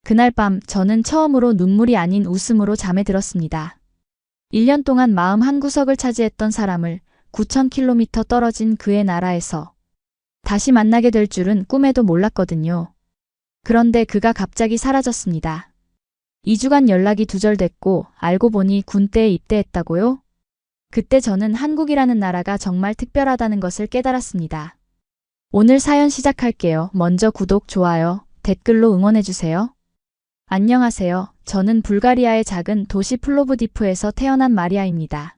그날 밤 저는 처음으로 눈물이 아닌 웃음으로 잠에 들었습니다. 1년 동안 마음 한구석을 차지했던 사람을 9,000km 떨어진 그의 나라에서 다시 만나게 될 줄은 꿈에도 몰랐거든요. 그런데 그가 갑자기 사라졌습니다. 2주간 연락이 두절됐고 알고 보니 군대에 입대했다고요? 그때 저는 한국이라는 나라가 정말 특별하다는 것을 깨달았습니다. 오늘 사연 시작할게요. 먼저 구독, 좋아요, 댓글로 응원해주세요. 안녕하세요. 저는 불가리아의 작은 도시 플로브디프에서 태어난 마리아입니다.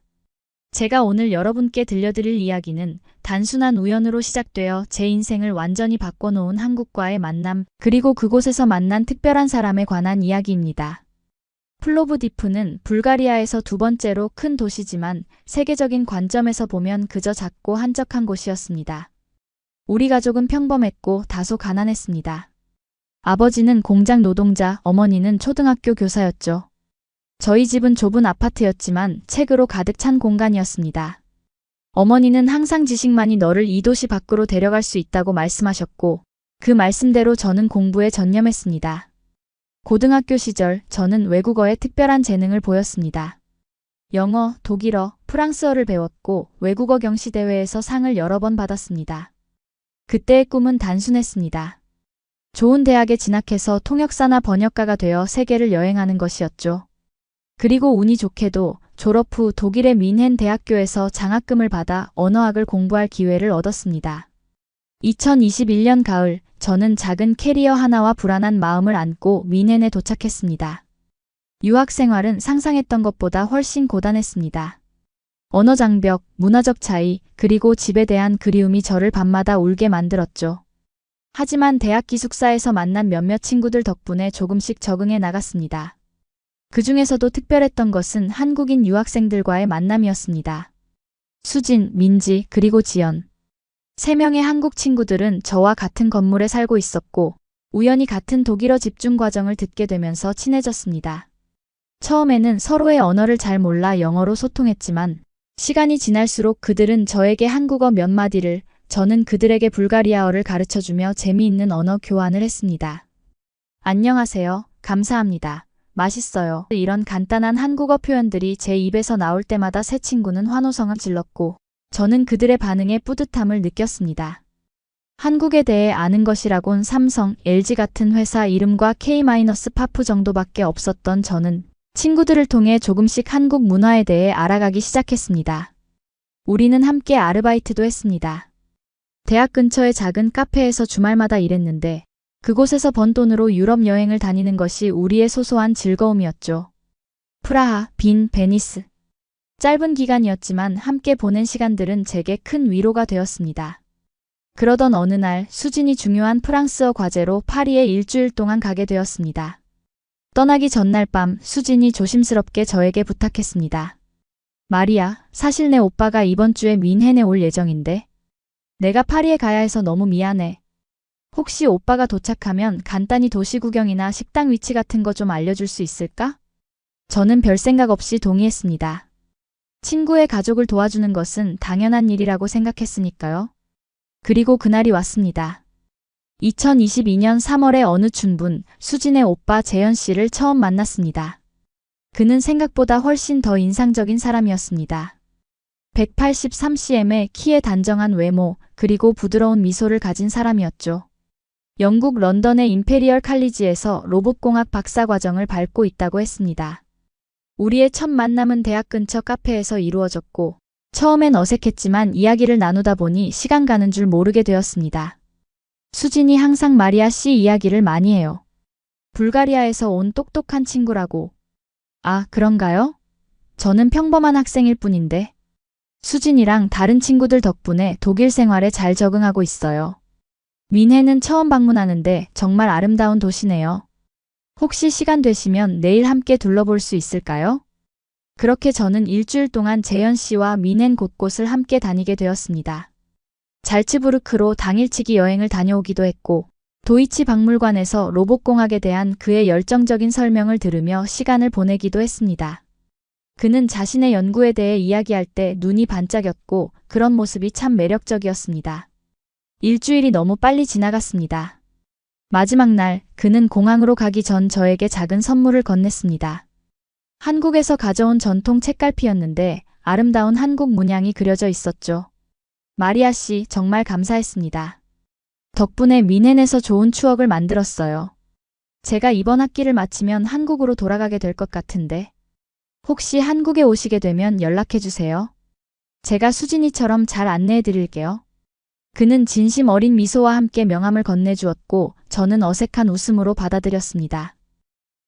제가 오늘 여러분께 들려드릴 이야기는 단순한 우연으로 시작되어 제 인생을 완전히 바꿔놓은 한국과의 만남, 그리고 그곳에서 만난 특별한 사람에 관한 이야기입니다. 플로브디프는 불가리아에서 두 번째로 큰 도시지만 세계적인 관점에서 보면 그저 작고 한적한 곳이었습니다. 우리 가족은 평범했고 다소 가난했습니다. 아버지는 공장 노동자, 어머니는 초등학교 교사였죠. 저희 집은 좁은 아파트였지만 책으로 가득 찬 공간이었습니다. 어머니는 항상 지식만이 너를 이 도시 밖으로 데려갈 수 있다고 말씀하셨고, 그 말씀대로 저는 공부에 전념했습니다. 고등학교 시절 저는 외국어에 특별한 재능을 보였습니다. 영어, 독일어, 프랑스어를 배웠고 외국어 경시 대회에서 상을 여러 번 받았습니다. 그때의 꿈은 단순했습니다. 좋은 대학에 진학해서 통역사나 번역가가 되어 세계를 여행하는 것이었죠. 그리고 운이 좋게도 졸업 후 독일의 민헨 대학교에서 장학금을 받아 언어학을 공부할 기회를 얻었습니다. 2021년 가을, 저는 작은 캐리어 하나와 불안한 마음을 안고 민헨에 도착했습니다. 유학 생활은 상상했던 것보다 훨씬 고단했습니다. 언어 장벽, 문화적 차이, 그리고 집에 대한 그리움이 저를 밤마다 울게 만들었죠. 하지만 대학 기숙사에서 만난 몇몇 친구들 덕분에 조금씩 적응해 나갔습니다. 그 중에서도 특별했던 것은 한국인 유학생들과의 만남이었습니다. 수진, 민지, 그리고 지연. 3명의 한국 친구들은 저와 같은 건물에 살고 있었고 우연히 같은 독일어 집중 과정을 듣게 되면서 친해졌습니다. 처음에는 서로의 언어를 잘 몰라 영어로 소통했지만 시간이 지날수록 그들은 저에게 한국어 몇 마디를, 저는 그들에게 불가리아어를 가르쳐주며 재미있는 언어 교환을 했습니다. 안녕하세요. 감사합니다. 맛있어요. 이런 간단한 한국어 표현들이 제 입에서 나올 때마다 새 친구는 환호성을 질렀고 저는 그들의 반응에 뿌듯함을 느꼈습니다. 한국에 대해 아는 것이라곤 삼성, LG 같은 회사 이름과 K-파프 정도밖에 없었던 저는 친구들을 통해 조금씩 한국 문화에 대해 알아가기 시작했습니다. 우리는 함께 아르바이트도 했습니다. 대학 근처의 작은 카페에서 주말마다 일했는데 그곳에서 번 돈으로 유럽 여행을 다니는 것이 우리의 소소한 즐거움이었죠. 프라하, 빈, 베니스. 짧은 기간이었지만 함께 보낸 시간들은 제게 큰 위로가 되었습니다. 그러던 어느 날 수진이 중요한 프랑스어 과제로 파리에 일주일 동안 가게 되었습니다. 떠나기 전날 밤 수진이 조심스럽게 저에게 부탁했습니다. 마리아, 사실 내 오빠가 이번 주에 민헨에 올 예정인데 내가 파리에 가야 해서 너무 미안해. 혹시 오빠가 도착하면 간단히 도시 구경이나 식당 위치 같은 거 좀 알려줄 수 있을까? 저는 별 생각 없이 동의했습니다. 친구의 가족을 도와주는 것은 당연한 일이라고 생각했으니까요. 그리고 그날이 왔습니다. 2022년 3월의 어느 춘분, 수진의 오빠 재현 씨를 처음 만났습니다. 그는 생각보다 훨씬 더 인상적인 사람이었습니다. 183cm의 키에 단정한 외모, 그리고 부드러운 미소를 가진 사람이었죠. 영국 런던의 임페리얼 칼리지에서 로봇공학 박사과정을 밟고 있다고 했습니다. 우리의 첫 만남은 대학 근처 카페에서 이루어졌고 처음엔 어색했지만 이야기를 나누다 보니 시간 가는 줄 모르게 되었습니다. 수진이 항상 마리아 씨 이야기를 많이 해요. 불가리아에서 온 똑똑한 친구라고. 아, 그런가요? 저는 평범한 학생일 뿐인데. 수진이랑 다른 친구들 덕분에 독일 생활에 잘 적응하고 있어요. 민헨은 처음 방문하는데 정말 아름다운 도시네요. 혹시 시간 되시면 내일 함께 둘러볼 수 있을까요? 그렇게 저는 일주일 동안 재현 씨와 민헨 곳곳을 함께 다니게 되었습니다. 잘츠부르크로 당일치기 여행을 다녀오기도 했고 도이치 박물관에서 로봇공학에 대한 그의 열정적인 설명을 들으며 시간을 보내기도 했습니다. 그는 자신의 연구에 대해 이야기할 때 눈이 반짝였고 그런 모습이 참 매력적이었습니다. 일주일이 너무 빨리 지나갔습니다. 마지막 날 그는 공항으로 가기 전 저에게 작은 선물을 건넸습니다. 한국에서 가져온 전통 책갈피였는데 아름다운 한국 문양이 그려져 있었죠. 마리아 씨, 정말 감사했습니다. 덕분에 미넨에서 좋은 추억을 만들었어요. 제가 이번 학기를 마치면 한국으로 돌아가게 될 것 같은데 혹시 한국에 오시게 되면 연락해 주세요. 제가 수진이처럼 잘 안내해 드릴게요. 그는 진심 어린 미소와 함께 명함을 건네주었고 저는 어색한 웃음으로 받아들였습니다.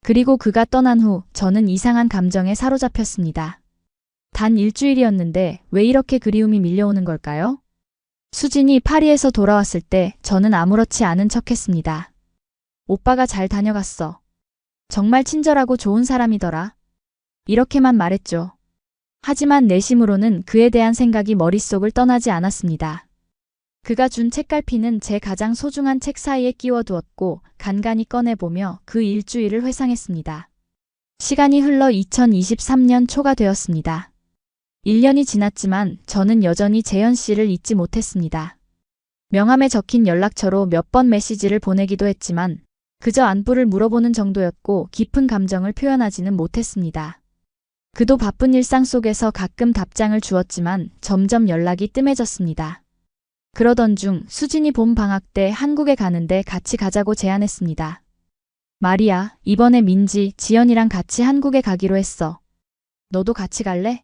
그리고 그가 떠난 후 저는 이상한 감정에 사로잡혔습니다. 단 일주일이었는데 왜 이렇게 그리움이 밀려오는 걸까요? 수진이 파리에서 돌아왔을 때 저는 아무렇지 않은 척했습니다. 오빠가 잘 다녀갔어. 정말 친절하고 좋은 사람이더라. 이렇게만 말했죠. 하지만 내심으로는 그에 대한 생각이 머릿속을 떠나지 않았습니다. 그가 준 책갈피는 제 가장 소중한 책 사이에 끼워두었고 간간히 꺼내보며 그 일주일을 회상했습니다. 시간이 흘러 2023년 초가 되었습니다. 1년이 지났지만 저는 여전히 재현 씨를 잊지 못했습니다. 명함에 적힌 연락처로 몇 번 메시지를 보내기도 했지만 그저 안부를 물어보는 정도였고 깊은 감정을 표현하지는 못했습니다. 그도 바쁜 일상 속에서 가끔 답장을 주었지만 점점 연락이 뜸해졌습니다. 그러던 중 수진이 봄 방학 때 한국에 가는데 같이 가자고 제안했습니다. 마리아, 이번에 민지, 지연이랑 같이 한국에 가기로 했어. 너도 같이 갈래?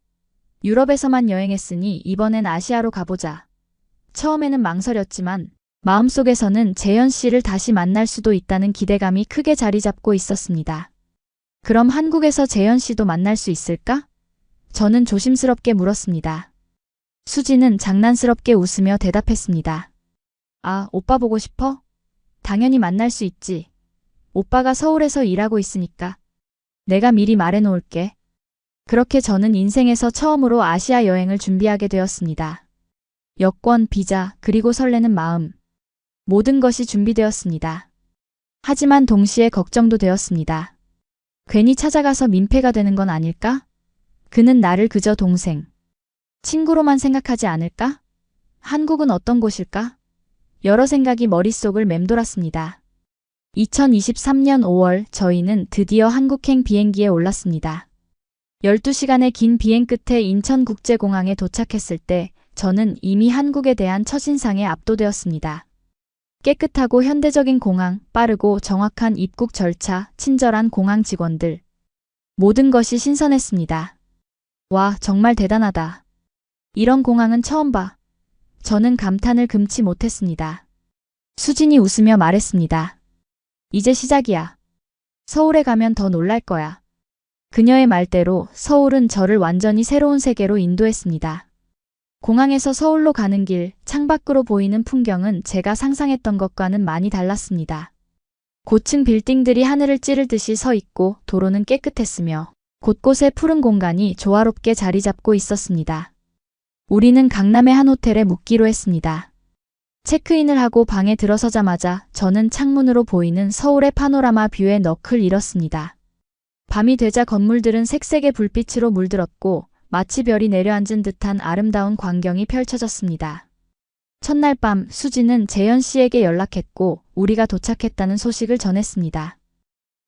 유럽에서만 여행했으니 이번엔 아시아로 가보자. 처음에는 망설였지만 마음속에서는 재현 씨를 다시 만날 수도 있다는 기대감이 크게 자리 잡고 있었습니다. 그럼 한국에서 재현 씨도 만날 수 있을까? 저는 조심스럽게 물었습니다. 수지는 장난스럽게 웃으며 대답했습니다. 아, 오빠 보고 싶어? 당연히 만날 수 있지. 오빠가 서울에서 일하고 있으니까. 내가 미리 말해놓을게. 그렇게 저는 인생에서 처음으로 아시아 여행을 준비하게 되었습니다. 여권, 비자, 그리고 설레는 마음. 모든 것이 준비되었습니다. 하지만 동시에 걱정도 되었습니다. 괜히 찾아가서 민폐가 되는 건 아닐까? 그는 나를 그저 동생, 친구로만 생각하지 않을까? 한국은 어떤 곳일까? 여러 생각이 머릿속을 맴돌았습니다. 2023년 5월 저희는 드디어 한국행 비행기에 올랐습니다. 12시간의 긴 비행 끝에 인천국제공항에 도착했을 때 저는 이미 한국에 대한 첫인상에 압도되었습니다. 깨끗하고 현대적인 공항, 빠르고 정확한 입국 절차, 친절한 공항 직원들. 모든 것이 신선했습니다. 와, 정말 대단하다. 이런 공항은 처음 봐. 저는 감탄을 금치 못했습니다. 수진이 웃으며 말했습니다. 이제 시작이야. 서울에 가면 더 놀랄 거야. 그녀의 말대로 서울은 저를 완전히 새로운 세계로 인도했습니다. 공항에서 서울로 가는 길, 창밖으로 보이는 풍경은 제가 상상했던 것과는 많이 달랐습니다. 고층 빌딩들이 하늘을 찌르듯이 서 있고 도로는 깨끗했으며 곳곳에 푸른 공간이 조화롭게 자리 잡고 있었습니다. 우리는 강남의 한 호텔에 묵기로 했습니다. 체크인을 하고 방에 들어서자마자 저는 창문으로 보이는 서울의 파노라마 뷰에 넋을 잃었습니다. 밤이 되자 건물들은 색색의 불빛으로 물들었고 마치 별이 내려앉은 듯한 아름다운 광경이 펼쳐졌습니다. 첫날 밤 수지는 재현 씨에게 연락했고 우리가 도착했다는 소식을 전했습니다.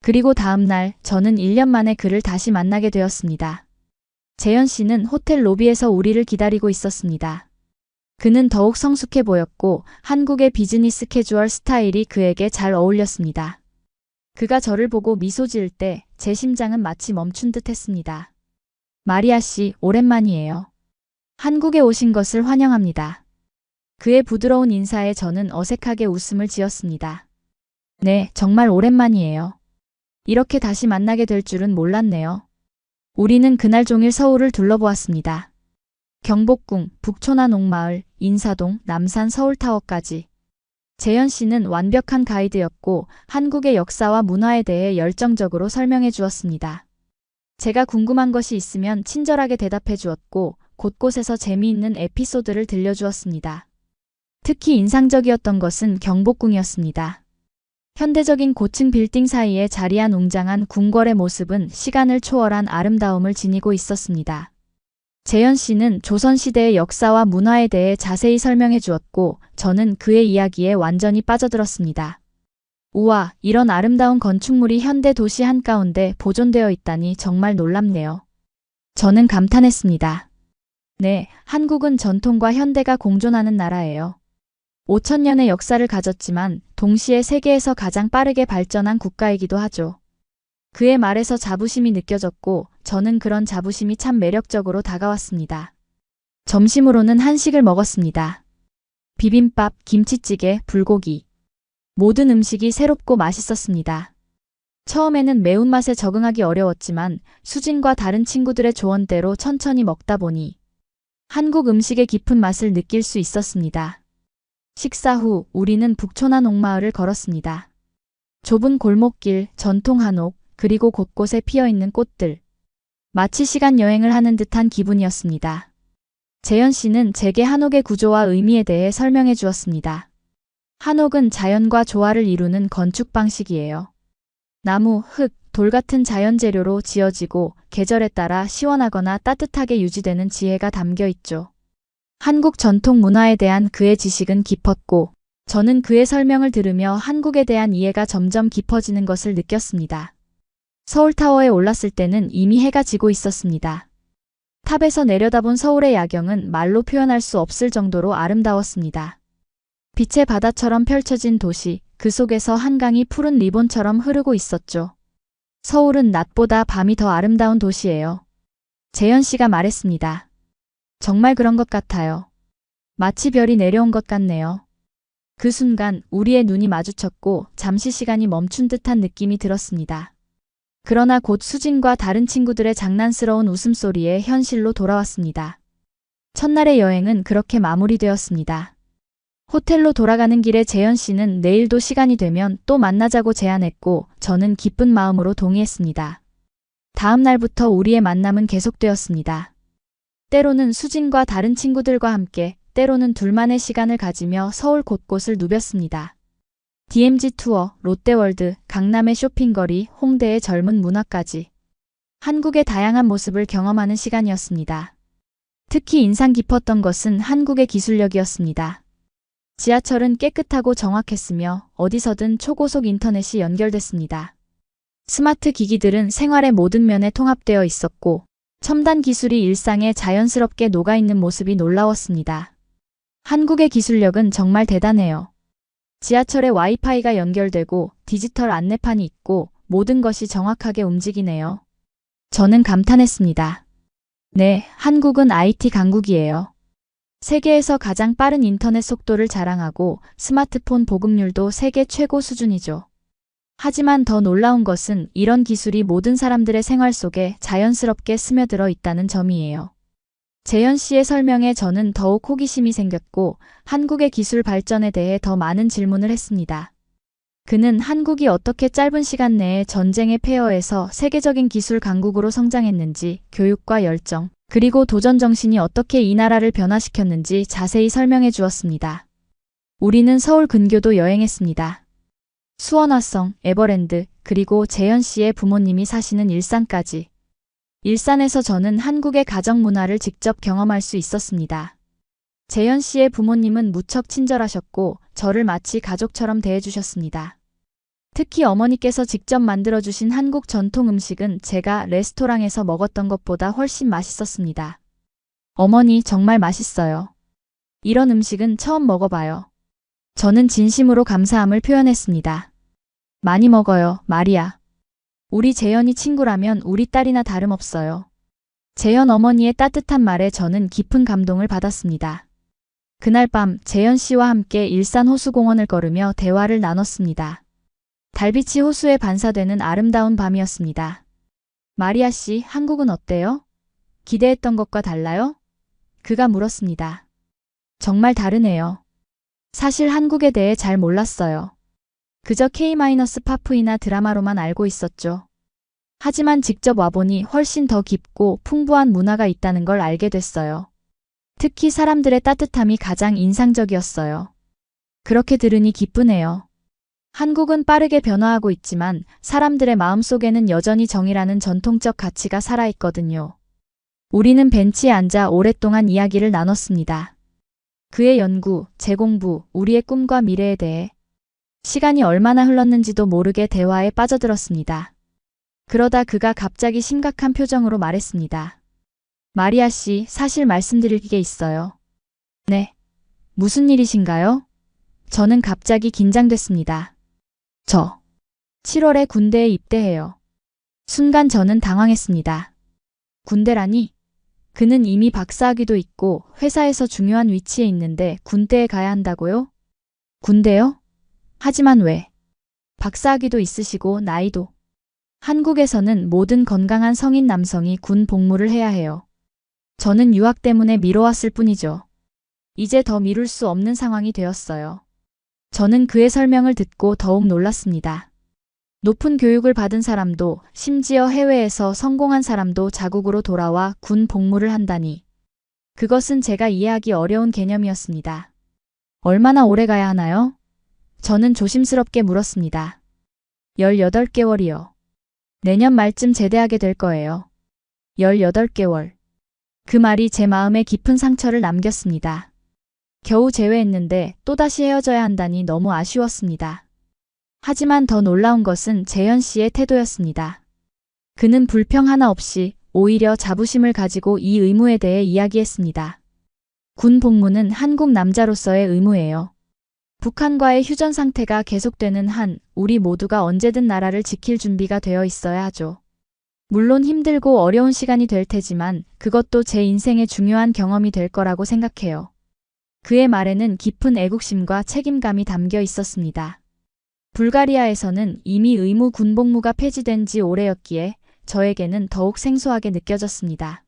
그리고 다음 날 저는 1년 만에 그를 다시 만나게 되었습니다. 재현 씨는 호텔 로비에서 우리를 기다리고 있었습니다. 그는 더욱 성숙해 보였고 한국의 비즈니스 캐주얼 스타일이 그에게 잘 어울렸습니다. 그가 저를 보고 미소 지을 때 제 심장은 마치 멈춘 듯 했습니다. 마리아 씨, 오랜만이에요. 한국에 오신 것을 환영합니다. 그의 부드러운 인사에 저는 어색하게 웃음을 지었습니다. 네, 정말 오랜만이에요. 이렇게 다시 만나게 될 줄은 몰랐네요. 우리는 그날 종일 서울을 둘러보았습니다. 경복궁, 북촌화 농마을, 인사동, 남산 서울타워까지. 재현 씨는 완벽한 가이드였고 한국의 역사와 문화에 대해 열정적으로 설명해 주었습니다. 제가 궁금한 것이 있으면 친절하게 대답해 주었고 곳곳에서 재미있는 에피소드를 들려주었습니다. 특히 인상적이었던 것은 경복궁이었습니다. 현대적인 고층 빌딩 사이에 자리한 웅장한 궁궐의 모습은 시간을 초월한 아름다움을 지니고 있었습니다. 재현 씨는 조선시대의 역사와 문화에 대해 자세히 설명해 주었고 저는 그의 이야기에 완전히 빠져들었습니다. 우와, 이런 아름다운 건축물이 현대 도시 한가운데 보존되어 있다니 정말 놀랍네요. 저는 감탄했습니다. 네, 한국은 전통과 현대가 공존하는 나라예요. 5천년의 역사를 가졌지만 동시에 세계에서 가장 빠르게 발전한 국가이기도 하죠. 그의 말에서 자부심이 느껴졌고 저는 그런 자부심이 참 매력적으로 다가왔습니다. 점심으로는 한식을 먹었습니다. 비빔밥, 김치찌개, 불고기. 모든 음식이 새롭고 맛있었습니다. 처음에는 매운맛에 적응하기 어려웠지만 수진과 다른 친구들의 조언대로 천천히 먹다 보니 한국 음식의 깊은 맛을 느낄 수 있었습니다. 식사 후 우리는 북촌한 옥마을을 걸었습니다. 좁은 골목길, 전통 한옥, 그리고 곳곳에 피어있는 꽃들. 마치 시간 여행을 하는 듯한 기분이었습니다. 재현 씨는 제게 한옥의 구조와 의미에 대해 설명해 주었습니다. 한옥은 자연과 조화를 이루는 건축 방식이에요. 나무, 흙, 돌 같은 자연 재료로 지어지고 계절에 따라 시원하거나 따뜻하게 유지되는 지혜가 담겨 있죠. 한국 전통 문화에 대한 그의 지식은 깊었고 저는 그의 설명을 들으며 한국에 대한 이해가 점점 깊어지는 것을 느꼈습니다. 서울타워에 올랐을 때는 이미 해가 지고 있었습니다. 탑에서 내려다본 서울의 야경은 말로 표현할 수 없을 정도로 아름다웠습니다. 빛의 바다처럼 펼쳐진 도시, 그 속에서 한강이 푸른 리본처럼 흐르고 있었죠. 서울은 낮보다 밤이 더 아름다운 도시예요. 재현 씨가 말했습니다. 정말 그런 것 같아요. 마치 별이 내려온 것 같네요. 그 순간 우리의 눈이 마주쳤고 잠시 시간이 멈춘 듯한 느낌이 들었습니다. 그러나 곧 수진과 다른 친구들의 장난스러운 웃음소리에 현실로 돌아왔습니다. 첫날의 여행은 그렇게 마무리되었습니다. 호텔로 돌아가는 길에 재현 씨는 내일도 시간이 되면 또 만나자고 제안했고 저는 기쁜 마음으로 동의했습니다. 다음 날부터 우리의 만남은 계속되었습니다. 때로는 수진과 다른 친구들과 함께, 때로는 둘만의 시간을 가지며 서울 곳곳을 누볐습니다. DMZ 투어, 롯데월드, 강남의 쇼핑거리, 홍대의 젊은 문화까지. 한국의 다양한 모습을 경험하는 시간이었습니다. 특히 인상 깊었던 것은 한국의 기술력이었습니다. 지하철은 깨끗하고 정확했으며 어디서든 초고속 인터넷이 연결됐습니다. 스마트 기기들은 생활의 모든 면에 통합되어 있었고 첨단 기술이 일상에 자연스럽게 녹아있는 모습이 놀라웠습니다. 한국의 기술력은 정말 대단해요. 지하철에 와이파이가 연결되고 디지털 안내판이 있고 모든 것이 정확하게 움직이네요. 저는 감탄했습니다. 네, 한국은 IT 강국이에요. 세계에서 가장 빠른 인터넷 속도를 자랑하고 스마트폰 보급률도 세계 최고 수준이죠. 하지만 더 놀라운 것은 이런 기술이 모든 사람들의 생활 속에 자연스럽게 스며들어 있다는 점이에요. 재현 씨의 설명에 저는 더욱 호기심이 생겼고 한국의 기술 발전에 대해 더 많은 질문을 했습니다. 그는 한국이 어떻게 짧은 시간 내에 전쟁의 폐허에서 세계적인 기술 강국으로 성장했는지, 교육과 열정, 그리고 도전 정신이 어떻게 이 나라를 변화시켰는지 자세히 설명해 주었습니다. 우리는 서울 근교도 여행했습니다. 수원화성, 에버랜드, 그리고 재현 씨의 부모님이 사시는 일산까지. 일산에서 저는 한국의 가정 문화를 직접 경험할 수 있었습니다. 재현 씨의 부모님은 무척 친절하셨고 저를 마치 가족처럼 대해주셨습니다. 특히 어머니께서 직접 만들어주신 한국 전통 음식은 제가 레스토랑에서 먹었던 것보다 훨씬 맛있었습니다. 어머니, 정말 맛있어요. 이런 음식은 처음 먹어봐요. 저는 진심으로 감사함을 표현했습니다. 많이 먹어요, 마리아. 우리 재현이 친구라면 우리 딸이나 다름없어요. 재현 어머니의 따뜻한 말에 저는 깊은 감동을 받았습니다. 그날 밤 재현 씨와 함께 일산 호수공원을 걸으며 대화를 나눴습니다. 달빛이 호수에 반사되는 아름다운 밤이었습니다. 마리아 씨, 한국은 어때요? 기대했던 것과 달라요? 그가 물었습니다. 정말 다르네요. 사실 한국에 대해 잘 몰랐어요. 그저 K-파프이나 드라마로만 알고 있었죠. 하지만 직접 와보니 훨씬 더 깊고 풍부한 문화가 있다는 걸 알게 됐어요. 특히 사람들의 따뜻함이 가장 인상적이었어요. 그렇게 들으니 기쁘네요. 한국은 빠르게 변화하고 있지만 사람들의 마음속에는 여전히 정이라는 전통적 가치가 살아있거든요. 우리는 벤치에 앉아 오랫동안 이야기를 나눴습니다. 그의 연구, 제 공부, 우리의 꿈과 미래에 대해. 시간이 얼마나 흘렀는지도 모르게 대화에 빠져들었습니다. 그러다 그가 갑자기 심각한 표정으로 말했습니다. 마리아 씨, 사실 말씀드릴 게 있어요. 네. 무슨 일이신가요? 저는 갑자기 긴장됐습니다. 저 7월에 군대에 입대해요. 순간 저는 당황했습니다. 군대라니? 그는 이미 박사학위도 있고 회사에서 중요한 위치에 있는데 군대에 가야 한다고요? 군대요? 하지만 왜? 박사학위도 있으시고 나이도. 한국에서는 모든 건강한 성인 남성이 군 복무를 해야 해요. 저는 유학 때문에 미뤄왔을 뿐이죠. 이제 더 미룰 수 없는 상황이 되었어요. 저는 그의 설명을 듣고 더욱 놀랐습니다. 높은 교육을 받은 사람도 심지어 해외에서 성공한 사람도 자국으로 돌아와 군 복무를 한다니. 그것은 제가 이해하기 어려운 개념이었습니다. 얼마나 오래 가야 하나요? 저는 조심스럽게 물었습니다. 18개월이요. 내년 말쯤 제대하게 될 거예요. 18개월. 그 말이 제 마음에 깊은 상처를 남겼습니다. 겨우 제외했는데 또다시 헤어져야 한다니 너무 아쉬웠습니다. 하지만 더 놀라운 것은 재현 씨의 태도였습니다. 그는 불평 하나 없이 오히려 자부심을 가지고 이 의무에 대해 이야기했습니다. 군 복무는 한국 남자로서의 의무예요. 북한과의 휴전 상태가 계속되는 한 우리 모두가 언제든 나라를 지킬 준비가 되어 있어야 하죠. 물론 힘들고 어려운 시간이 될 테지만 그것도 제 인생의 중요한 경험이 될 거라고 생각해요. 그의 말에는 깊은 애국심과 책임감이 담겨 있었습니다. 불가리아에서는 이미 의무 군복무가 폐지된 지 오래였기에 저에게는 더욱 생소하게 느껴졌습니다.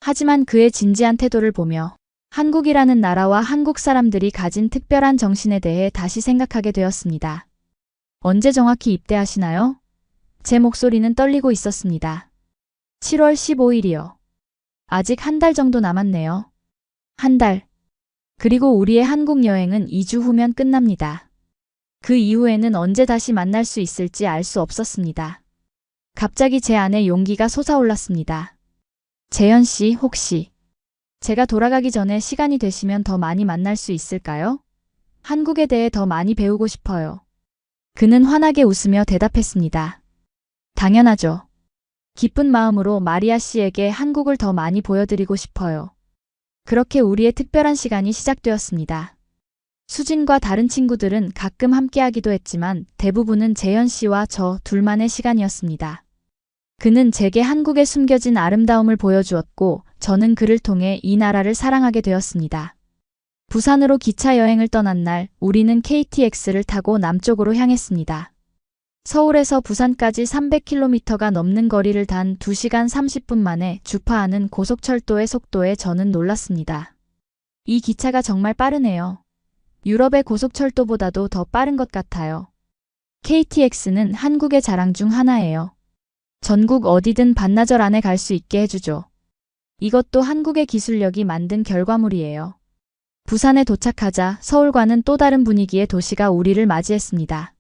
하지만 그의 진지한 태도를 보며 한국이라는 나라와 한국 사람들이 가진 특별한 정신에 대해 다시 생각하게 되었습니다. 언제 정확히 입대하시나요? 제 목소리는 떨리고 있었습니다. 7월 15일이요. 아직 한 달 정도 남았네요. 한 달. 그리고 우리의 한국 여행은 2주 후면 끝납니다. 그 이후에는 언제 다시 만날 수 있을지 알 수 없었습니다. 갑자기 제 안에 용기가 솟아올랐습니다. 재현 씨, 혹시 제가 돌아가기 전에 시간이 되시면 더 많이 만날 수 있을까요? 한국에 대해 더 많이 배우고 싶어요. 그는 환하게 웃으며 대답했습니다. 당연하죠. 기쁜 마음으로 마리아 씨에게 한국을 더 많이 보여드리고 싶어요. 그렇게 우리의 특별한 시간이 시작되었습니다. 수진과 다른 친구들은 가끔 함께하기도 했지만 대부분은 재현 씨와 저 둘만의 시간이었습니다. 그는 제게 한국에 숨겨진 아름다움을 보여주었고 저는 그를 통해 이 나라를 사랑하게 되었습니다. 부산으로 기차 여행을 떠난 날 우리는 KTX를 타고 남쪽으로 향했습니다. 서울에서 부산까지 300km가 넘는 거리를 단 2시간 30분 만에 주파하는 고속철도의 속도에 저는 놀랐습니다. 이 기차가 정말 빠르네요. 유럽의 고속철도보다도 더 빠른 것 같아요. KTX는 한국의 자랑 중 하나예요. 전국 어디든 반나절 안에 갈 수 있게 해주죠. 이것도 한국의 기술력이 만든 결과물이에요. 부산에 도착하자 서울과는 또 다른 분위기의 도시가 우리를 맞이했습니다.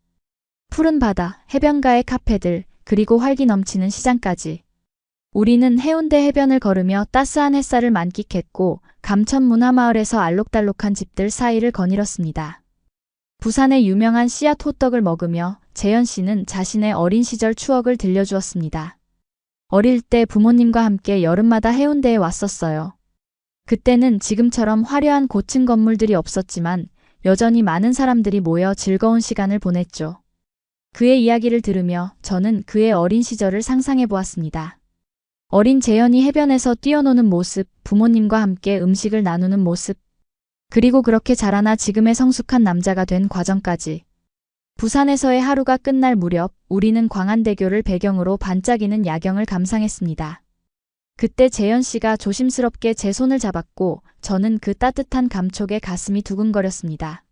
푸른 바다, 해변가의 카페들, 그리고 활기 넘치는 시장까지. 우리는 해운대 해변을 걸으며 따스한 햇살을 만끽했고 감천 문화마을에서 알록달록한 집들 사이를 거닐었습니다. 부산의 유명한 씨앗 호떡을 먹으며 재현 씨는 자신의 어린 시절 추억을 들려주었습니다. 어릴 때 부모님과 함께 여름마다 해운대에 왔었어요. 그때는 지금처럼 화려한 고층 건물들이 없었지만 여전히 많은 사람들이 모여 즐거운 시간을 보냈죠. 그의 이야기를 들으며 저는 그의 어린 시절을 상상해 보았습니다. 어린 재현이 해변에서 뛰어노는 모습, 부모님과 함께 음식을 나누는 모습, 그리고 그렇게 자라나 지금의 성숙한 남자가 된 과정까지. 부산에서의 하루가 끝날 무렵 우리는 광안대교를 배경으로 반짝이는 야경을 감상했습니다. 그때 재현 씨가 조심스럽게 제 손을 잡았고 저는 그 따뜻한 감촉에 가슴이 두근거렸습니다.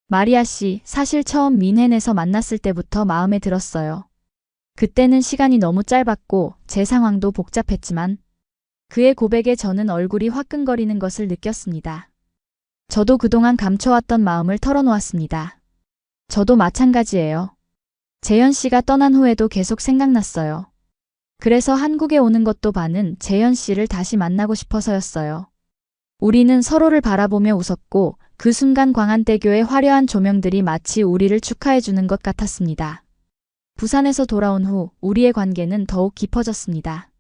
마리아 씨, 사실 처음 민헨에서 만났을 때부터 마음에 들었어요. 그때는 시간이 너무 짧았고 제 상황도 복잡했지만 그의 고백에 저는 얼굴이 화끈거리는 것을 느꼈습니다. 저도 그동안 감춰왔던 마음을 털어놓았습니다. 저도 마찬가지예요. 재현 씨가 떠난 후에도 계속 생각났어요. 그래서 한국에 오는 것도 반은 재현 씨를 다시 만나고 싶어서였어요. 우리는 서로를 바라보며 웃었고 그 순간 광안대교의 화려한 조명들이 마치 우리를 축하해주는 것 같았습니다. 부산에서 돌아온 후 우리의 관계는 더욱 깊어졌습니다.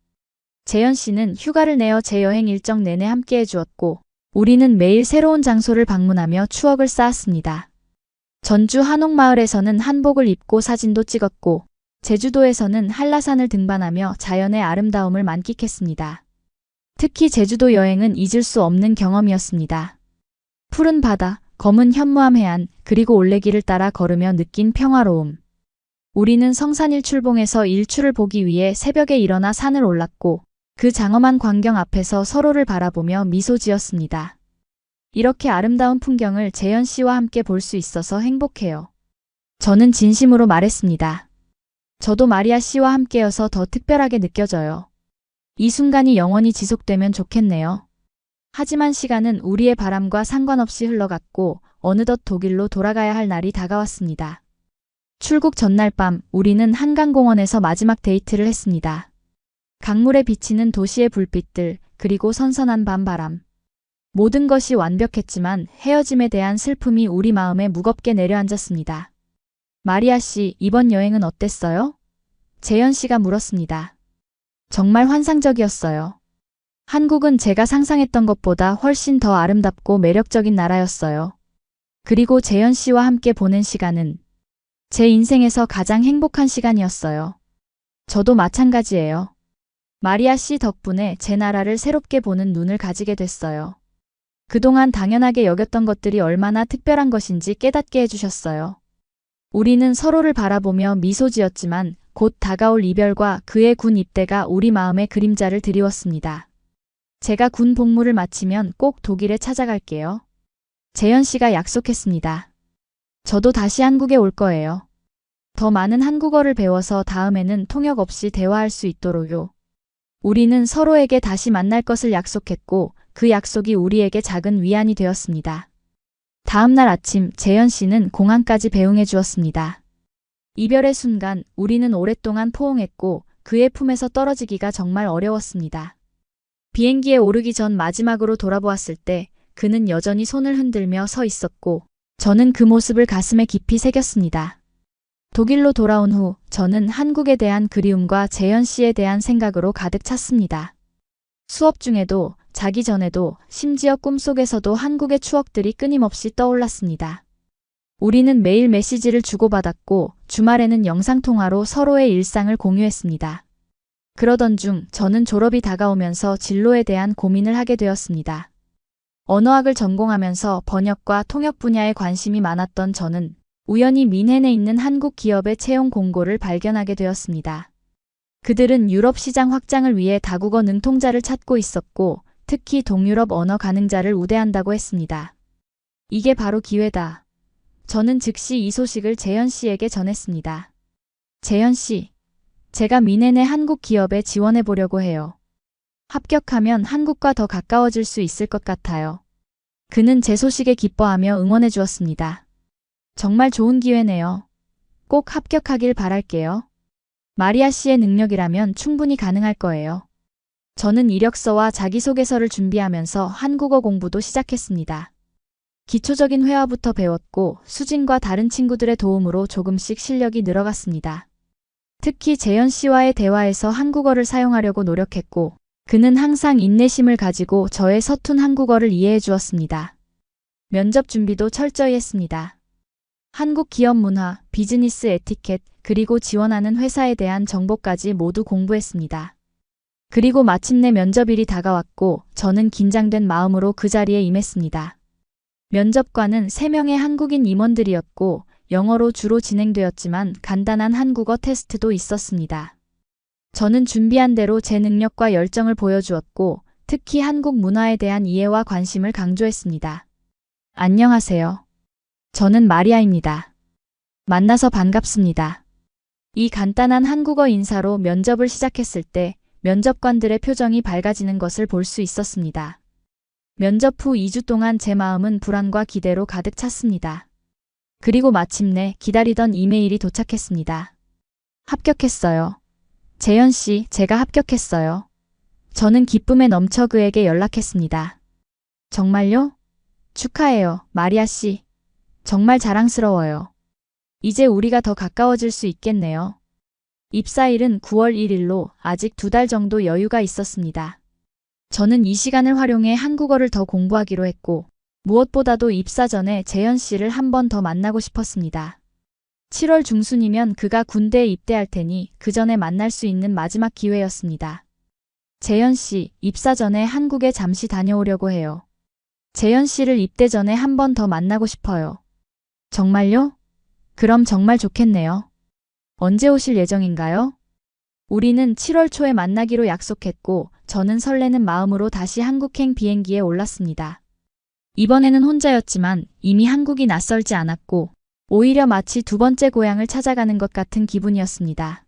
재현 씨는 휴가를 내어 제 여행 일정 내내 함께해 주었고 우리는 매일 새로운 장소를 방문하며 추억을 쌓았습니다. 전주 한옥마을에서는 한복을 입고 사진도 찍었고 제주도에서는 한라산을 등반하며 자연의 아름다움을 만끽했습니다. 특히 제주도 여행은 잊을 수 없는 경험이었습니다. 푸른 바다, 검은 현무암 해안, 그리고 올레길을 따라 걸으며 느낀 평화로움. 우리는 성산일출봉에서 일출을 보기 위해 새벽에 일어나 산을 올랐고 그 장엄한 광경 앞에서 서로를 바라보며 미소 지었습니다. 이렇게 아름다운 풍경을 재현 씨와 함께 볼 수 있어서 행복해요. 저는 진심으로 말했습니다. 저도 마리아 씨와 함께여서 더 특별하게 느껴져요. 이 순간이 영원히 지속되면 좋겠네요. 하지만 시간은 우리의 바람과 상관없이 흘러갔고 어느덧 독일로 돌아가야 할 날이 다가왔습니다. 출국 전날 밤 우리는 한강공원에서 마지막 데이트를 했습니다. 강물에 비치는 도시의 불빛들 그리고 선선한 밤바람. 모든 것이 완벽했지만 헤어짐에 대한 슬픔이 우리 마음에 무겁게 내려앉았습니다. 마리아 씨, 이번 여행은 어땠어요? 재현 씨가 물었습니다. 정말 환상적이었어요. 한국은 제가 상상했던 것보다 훨씬 더 아름답고 매력적인 나라였어요. 그리고 재현 씨와 함께 보낸 시간은 제 인생에서 가장 행복한 시간이었어요. 저도 마찬가지예요. 마리아 씨 덕분에 제 나라를 새롭게 보는 눈을 가지게 됐어요. 그동안 당연하게 여겼던 것들이 얼마나 특별한 것인지 깨닫게 해주셨어요. 우리는 서로를 바라보며 미소 지었지만 곧 다가올 이별과 그의 군 입대가 우리 마음에 그림자를 드리웠습니다. 제가 군 복무를 마치면 꼭 독일에 찾아갈게요. 재현 씨가 약속했습니다. 저도 다시 한국에 올 거예요. 더 많은 한국어를 배워서 다음에는 통역 없이 대화할 수 있도록요. 우리는 서로에게 다시 만날 것을 약속했고 그 약속이 우리에게 작은 위안이 되었습니다. 다음 날 아침 재현 씨는 공항까지 배웅해 주었습니다. 이별의 순간 우리는 오랫동안 포옹했고 그의 품에서 떨어지기가 정말 어려웠습니다. 비행기에 오르기 전 마지막으로 돌아보았을 때 그는 여전히 손을 흔들며 서 있었고 저는 그 모습을 가슴에 깊이 새겼습니다. 독일로 돌아온 후 저는 한국에 대한 그리움과 재현 씨에 대한 생각으로 가득 찼습니다. 수업 중에도 자기 전에도 심지어 꿈속에서도 한국의 추억들이 끊임없이 떠올랐습니다. 우리는 매일 메시지를 주고받았고 주말에는 영상통화로 서로의 일상을 공유했습니다. 그러던 중 저는 졸업이 다가오면서 진로에 대한 고민을 하게 되었습니다. 언어학을 전공하면서 번역과 통역 분야에 관심이 많았던 저는 우연히 뮌헨에 있는 한국 기업의 채용 공고를 발견하게 되었습니다. 그들은 유럽 시장 확장을 위해 다국어 능통자를 찾고 있었고 특히 동유럽 언어 가능자를 우대한다고 했습니다. 이게 바로 기회다. 저는 즉시 이 소식을 재현 씨에게 전했습니다. 재현 씨, 제가 뮌헨의 한국 기업에 지원해 보려고 해요. 합격하면 한국과 더 가까워질 수 있을 것 같아요. 그는 제 소식에 기뻐하며 응원해 주었습니다. 정말 좋은 기회네요. 꼭 합격하길 바랄게요. 마리아 씨의 능력이라면 충분히 가능할 거예요. 저는 이력서와 자기소개서를 준비하면서 한국어 공부도 시작했습니다. 기초적인 회화부터 배웠고 수진과 다른 친구들의 도움으로 조금씩 실력이 늘어갔습니다. 특히 재현 씨와의 대화에서 한국어를 사용하려고 노력했고 그는 항상 인내심을 가지고 저의 서툰 한국어를 이해해 주었습니다. 면접 준비도 철저히 했습니다. 한국 기업 문화, 비즈니스 에티켓, 그리고 지원하는 회사에 대한 정보까지 모두 공부했습니다. 그리고 마침내 면접일이 다가왔고 저는 긴장된 마음으로 그 자리에 임했습니다. 면접관은 3명의 한국인 임원들이었고 영어로 주로 진행되었지만 간단한 한국어 테스트도 있었습니다. 저는 준비한 대로 제 능력과 열정을 보여주었고 특히 한국 문화에 대한 이해와 관심을 강조했습니다. 안녕하세요. 저는 마리아입니다. 만나서 반갑습니다. 이 간단한 한국어 인사로 면접을 시작했을 때 면접관들의 표정이 밝아지는 것을 볼 수 있었습니다. 면접 후 2주 동안 제 마음은 불안과 기대로 가득 찼습니다. 그리고 마침내 기다리던 이메일이 도착했습니다. 합격했어요. 재현 씨, 제가 합격했어요. 저는 기쁨에 넘쳐 그에게 연락했습니다. 정말요? 축하해요, 마리아 씨. 정말 자랑스러워요. 이제 우리가 더 가까워질 수 있겠네요. 입사일은 9월 1일로 아직 2달 정도 여유가 있었습니다. 저는 이 시간을 활용해 한국어를 더 공부하기로 했고, 무엇보다도 입사 전에 재현 씨를 한 번 더 만나고 싶었습니다. 7월 중순이면 그가 군대에 입대할 테니 그 전에 만날 수 있는 마지막 기회였습니다. 재현 씨, 입사 전에 한국에 잠시 다녀오려고 해요. 재현 씨를 입대 전에 한 번 더 만나고 싶어요. 정말요? 그럼 정말 좋겠네요. 언제 오실 예정인가요? 우리는 7월 초에 만나기로 약속했고 저는 설레는 마음으로 다시 한국행 비행기에 올랐습니다. 이번에는 혼자였지만 이미 한국이 낯설지 않았고 오히려 마치 두 번째 고향을 찾아가는 것 같은 기분이었습니다.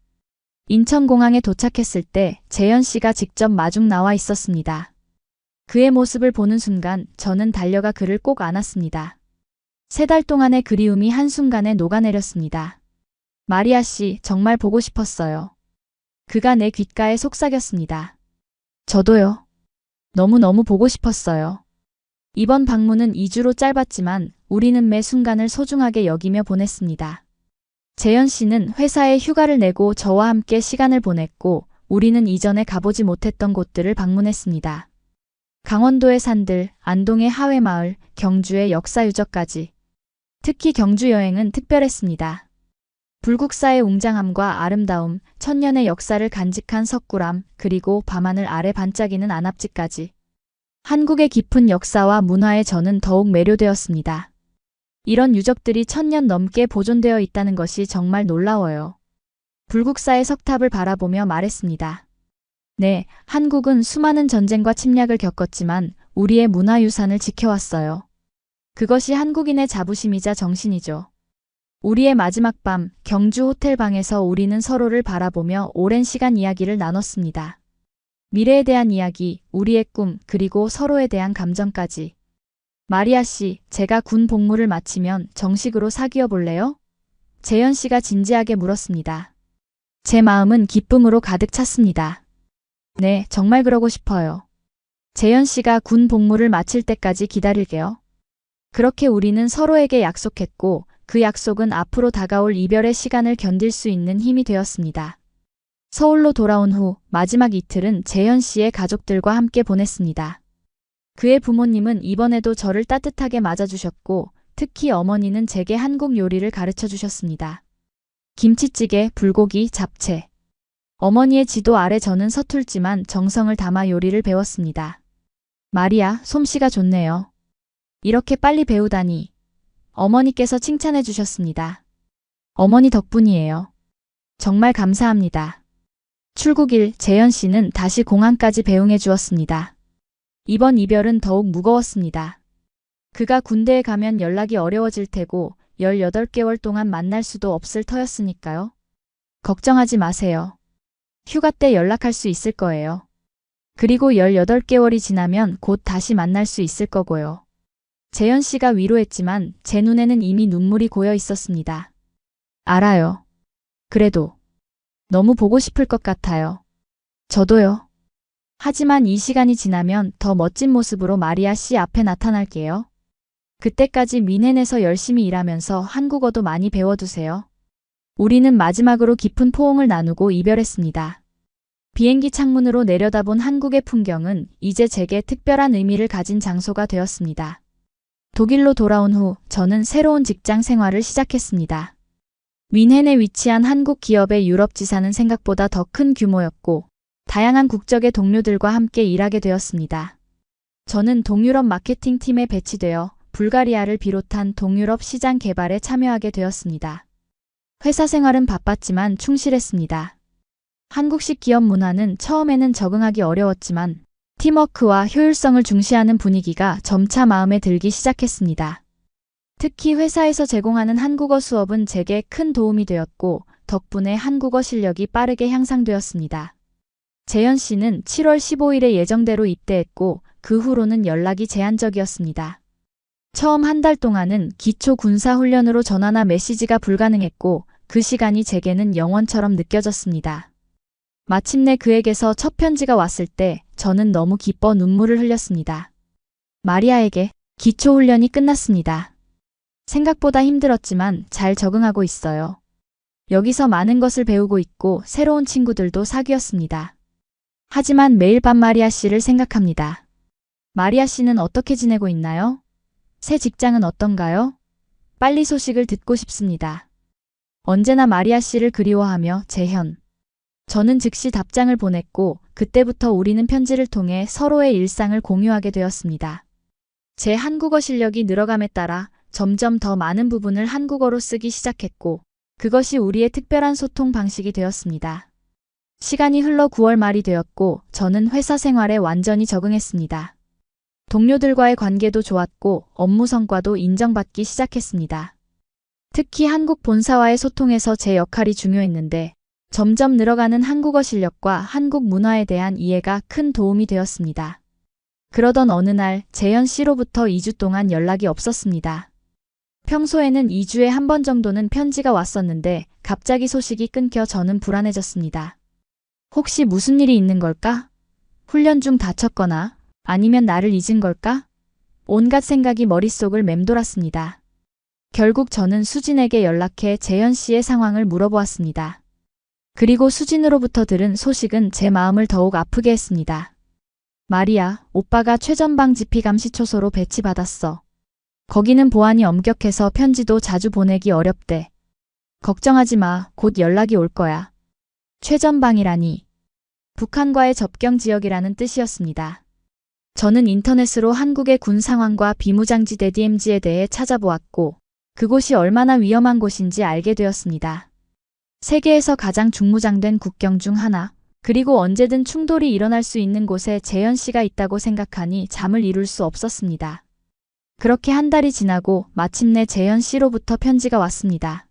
인천공항에 도착했을 때 재현 씨가 직접 마중 나와 있었습니다. 그의 모습을 보는 순간 저는 달려가 그를 꼭 안았습니다. 3달 동안의 그리움이 한순간에 녹아내렸습니다. 마리아 씨, 정말 보고 싶었어요. 그가 내 귓가에 속삭였습니다. 저도요. 너무너무 보고 싶었어요. 이번 방문은 2주로 짧았지만 우리는 매 순간을 소중하게 여기며 보냈습니다. 재현 씨는 회사에 휴가를 내고 저와 함께 시간을 보냈고 우리는 이전에 가보지 못했던 곳들을 방문했습니다. 강원도의 산들, 안동의 하회마을, 경주의 역사유적까지. 특히 경주 여행은 특별했습니다. 불국사의 웅장함과 아름다움, 천년의 역사를 간직한 석굴암, 그리고 밤하늘 아래 반짝이는 안압지까지. 한국의 깊은 역사와 문화에 저는 더욱 매료되었습니다. 이런 유적들이 1000년 넘게 보존되어 있다는 것이 정말 놀라워요. 불국사의 석탑을 바라보며 말했습니다. 네, 한국은 수많은 전쟁과 침략을 겪었지만 우리의 문화유산을 지켜왔어요. 그것이 한국인의 자부심이자 정신이죠. 우리의 마지막 밤, 경주 호텔 방에서 우리는 서로를 바라보며 오랜 시간 이야기를 나눴습니다. 미래에 대한 이야기, 우리의 꿈, 그리고 서로에 대한 감정까지. 마리아 씨, 제가 군 복무를 마치면 정식으로 사귀어 볼래요? 재현 씨가 진지하게 물었습니다. 제 마음은 기쁨으로 가득 찼습니다. 네, 정말 그러고 싶어요. 재현 씨가 군 복무를 마칠 때까지 기다릴게요. 그렇게 우리는 서로에게 약속했고 그 약속은 앞으로 다가올 이별의 시간을 견딜 수 있는 힘이 되었습니다. 서울로 돌아온 후 마지막 이틀은 재현 씨의 가족들과 함께 보냈습니다. 그의 부모님은 이번에도 저를 따뜻하게 맞아주셨고 특히 어머니는 제게 한국 요리를 가르쳐 주셨습니다. 김치찌개, 불고기, 잡채. 어머니의 지도 아래 저는 서툴지만 정성을 담아 요리를 배웠습니다. 마리아, 솜씨가 좋네요. 이렇게 빨리 배우다니. 어머니께서 칭찬해 주셨습니다. 어머니 덕분이에요. 정말 감사합니다. 출국일 재현 씨는 다시 공항까지 배웅해 주었습니다. 이번 이별은 더욱 무거웠습니다. 그가 군대에 가면 연락이 어려워질 테고 18개월 동안 만날 수도 없을 터였으니까요. 걱정하지 마세요. 휴가 때 연락할 수 있을 거예요. 그리고 18개월이 지나면 곧 다시 만날 수 있을 거고요. 재현 씨가 위로했지만 제 눈에는 이미 눈물이 고여 있었습니다. 알아요. 그래도 너무 보고 싶을 것 같아요. 저도요. 하지만 이 시간이 지나면 더 멋진 모습으로 마리아 씨 앞에 나타날게요. 그때까지 미넨에서 열심히 일하면서 한국어도 많이 배워두세요. 우리는 마지막으로 깊은 포옹을 나누고 이별했습니다. 비행기 창문으로 내려다본 한국의 풍경은 이제 제게 특별한 의미를 가진 장소가 되었습니다. 독일로 돌아온 후 저는 새로운 직장 생활을 시작했습니다. 뮌헨에 위치한 한국 기업의 유럽 지사는 생각보다 더 큰 규모였고 다양한 국적의 동료들과 함께 일하게 되었습니다. 저는 동유럽 마케팅 팀에 배치되어 불가리아를 비롯한 동유럽 시장 개발에 참여하게 되었습니다. 회사 생활은 바빴지만 충실했습니다. 한국식 기업 문화는 처음에는 적응하기 어려웠지만 팀워크와 효율성을 중시하는 분위기가 점차 마음에 들기 시작했습니다. 특히 회사에서 제공하는 한국어 수업은 제게 큰 도움이 되었고 덕분에 한국어 실력이 빠르게 향상되었습니다. 재현 씨는 7월 15일에 예정대로 입대했고 그 후로는 연락이 제한적이었습니다. 처음 한 달 동안은 기초 군사 훈련으로 전화나 메시지가 불가능했고 그 시간이 제게는 영원처럼 느껴졌습니다. 마침내 그에게서 첫 편지가 왔을 때 저는 너무 기뻐 눈물을 흘렸습니다. 마리아에게 기초 훈련이 끝났습니다. 생각보다 힘들었지만 잘 적응하고 있어요. 여기서 많은 것을 배우고 있고 새로운 친구들도 사귀었습니다. 하지만 매일 밤 마리아 씨를 생각합니다. 마리아 씨는 어떻게 지내고 있나요? 새 직장은 어떤가요? 빨리 소식을 듣고 싶습니다. 언제나 마리아 씨를 그리워하며 재현. 저는 즉시 답장을 보냈고 그때부터 우리는 편지를 통해 서로의 일상을 공유하게 되었습니다. 제 한국어 실력이 늘어감에 따라 점점 더 많은 부분을 한국어로 쓰기 시작했고 그것이 우리의 특별한 소통 방식이 되었습니다. 시간이 흘러 9월 말이 되었고 저는 회사 생활에 완전히 적응했습니다. 동료들과의 관계도 좋았고 업무 성과도 인정받기 시작했습니다. 특히 한국 본사와의 소통에서 제 역할이 중요했는데 점점 늘어가는 한국어 실력과 한국 문화에 대한 이해가 큰 도움이 되었습니다. 그러던 어느 날 재현 씨로부터 2주 동안 연락이 없었습니다. 평소에는 2주에 한 번 정도는 편지가 왔었는데 갑자기 소식이 끊겨 저는 불안해졌습니다. 혹시 무슨 일이 있는 걸까? 훈련 중 다쳤거나 아니면 나를 잊은 걸까? 온갖 생각이 머릿속을 맴돌았습니다. 결국 저는 수진에게 연락해 재현 씨의 상황을 물어보았습니다. 그리고 수진으로부터 들은 소식은 제 마음을 더욱 아프게 했습니다. 마리아, 오빠가 최전방 지피 감시초소로 배치받았어. 거기는 보안이 엄격해서 편지도 자주 보내기 어렵대. 걱정하지 마, 곧 연락이 올 거야. 최전방이라니. 북한과의 접경 지역이라는 뜻이었습니다. 저는 인터넷으로 한국의 군 상황과 비무장지대 DMZ에 대해 찾아보았고 그곳이 얼마나 위험한 곳인지 알게 되었습니다. 세계에서 가장 중무장된 국경 중 하나, 그리고 언제든 충돌이 일어날 수 있는 곳에 재현 씨가 있다고 생각하니 잠을 이룰 수 없었습니다. 그렇게 한 달이 지나고 마침내 재현 씨로부터 편지가 왔습니다.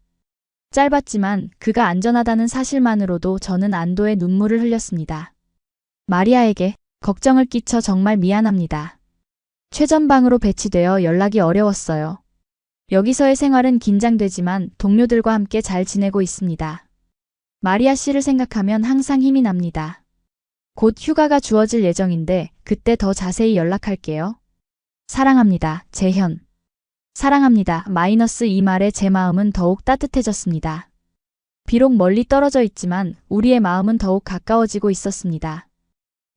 짧았지만 그가 안전하다는 사실만으로도 저는 안도의 눈물을 흘렸습니다. 마리아에게 걱정을 끼쳐 정말 미안합니다. 최전방으로 배치되어 연락이 어려웠어요. 여기서의 생활은 긴장되지만 동료들과 함께 잘 지내고 있습니다. 마리아 씨를 생각하면 항상 힘이 납니다. 곧 휴가가 주어질 예정인데 그때 더 자세히 연락할게요. 사랑합니다. 재현. 사랑합니다. 이 말에 제 마음은 더욱 따뜻해졌습니다. 비록 멀리 떨어져 있지만 우리의 마음은 더욱 가까워지고 있었습니다.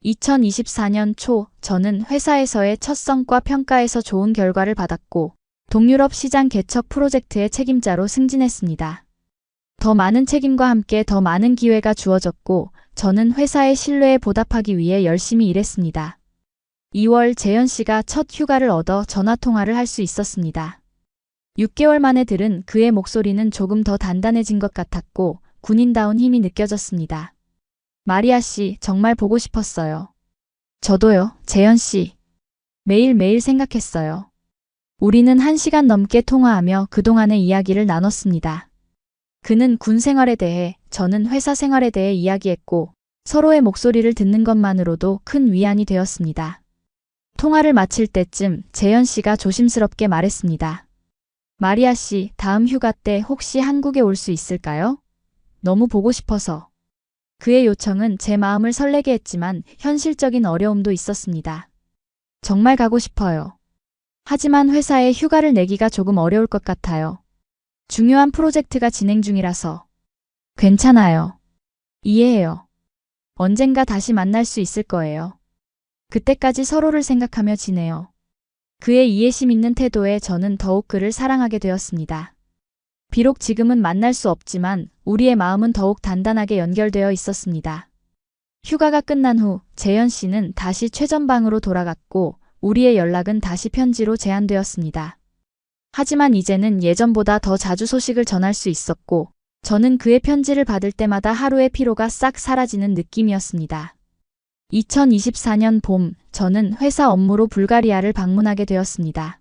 2024년 초 저는 회사에서의 첫 성과 평가에서 좋은 결과를 받았고 동유럽 시장 개척 프로젝트의 책임자로 승진했습니다. 더 많은 책임과 함께 더 많은 기회가 주어졌고 저는 회사의 신뢰에 보답하기 위해 열심히 일했습니다. 2월 재현 씨가 첫 휴가를 얻어 전화통화를 할 수 있었습니다. 6개월 만에 들은 그의 목소리는 조금 더 단단해진 것 같았고 군인다운 힘이 느껴졌습니다. 마리아 씨, 정말 보고 싶었어요. 저도요, 재현 씨. 매일매일 생각했어요. 우리는 1시간 넘게 통화하며 그동안의 이야기를 나눴습니다. 그는 군 생활에 대해, 저는 회사 생활에 대해 이야기했고 서로의 목소리를 듣는 것만으로도 큰 위안이 되었습니다. 통화를 마칠 때쯤 재현 씨가 조심스럽게 말했습니다. 마리아 씨, 다음 휴가 때 혹시 한국에 올 수 있을까요? 너무 보고 싶어서. 그의 요청은 제 마음을 설레게 했지만 현실적인 어려움도 있었습니다. 정말 가고 싶어요. 하지만 회사에 휴가를 내기가 조금 어려울 것 같아요. 중요한 프로젝트가 진행 중이라서. 괜찮아요. 이해해요. 언젠가 다시 만날 수 있을 거예요. 그때까지 서로를 생각하며 지내요. 그의 이해심 있는 태도에 저는 더욱 그를 사랑하게 되었습니다. 비록 지금은 만날 수 없지만 우리의 마음은 더욱 단단하게 연결되어 있었습니다. 휴가가 끝난 후 재현 씨는 다시 최전방으로 돌아갔고 우리의 연락은 다시 편지로 제한되었습니다. 하지만 이제는 예전보다 더 자주 소식을 전할 수 있었고 저는 그의 편지를 받을 때마다 하루의 피로가 싹 사라지는 느낌이었습니다. 2024년 봄, 저는 회사 업무로 불가리아를 방문하게 되었습니다.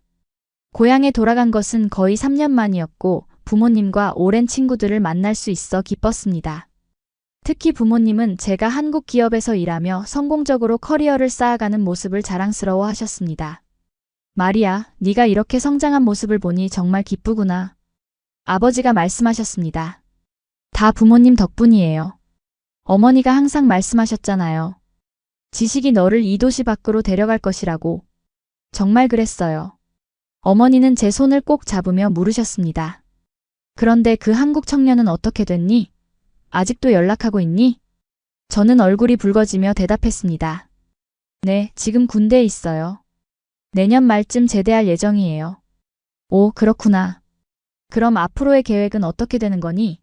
고향에 돌아간 것은 거의 3년 만이었고 부모님과 오랜 친구들을 만날 수 있어 기뻤습니다. 특히 부모님은 제가 한국 기업에서 일하며 성공적으로 커리어를 쌓아가는 모습을 자랑스러워 하셨습니다. 마리아, 네가 이렇게 성장한 모습을 보니 정말 기쁘구나. 아버지가 말씀하셨습니다. 다 부모님 덕분이에요. 어머니가 항상 말씀하셨잖아요. 지식이 너를 이 도시 밖으로 데려갈 것이라고. 정말 그랬어요. 어머니는 제 손을 꼭 잡으며 물으셨습니다. 그런데 그 한국 청년은 어떻게 됐니? 아직도 연락하고 있니? 저는 얼굴이 붉어지며 대답했습니다. 네, 지금 군대에 있어요. 내년 말쯤 제대할 예정이에요. 오, 그렇구나. 그럼 앞으로의 계획은 어떻게 되는 거니?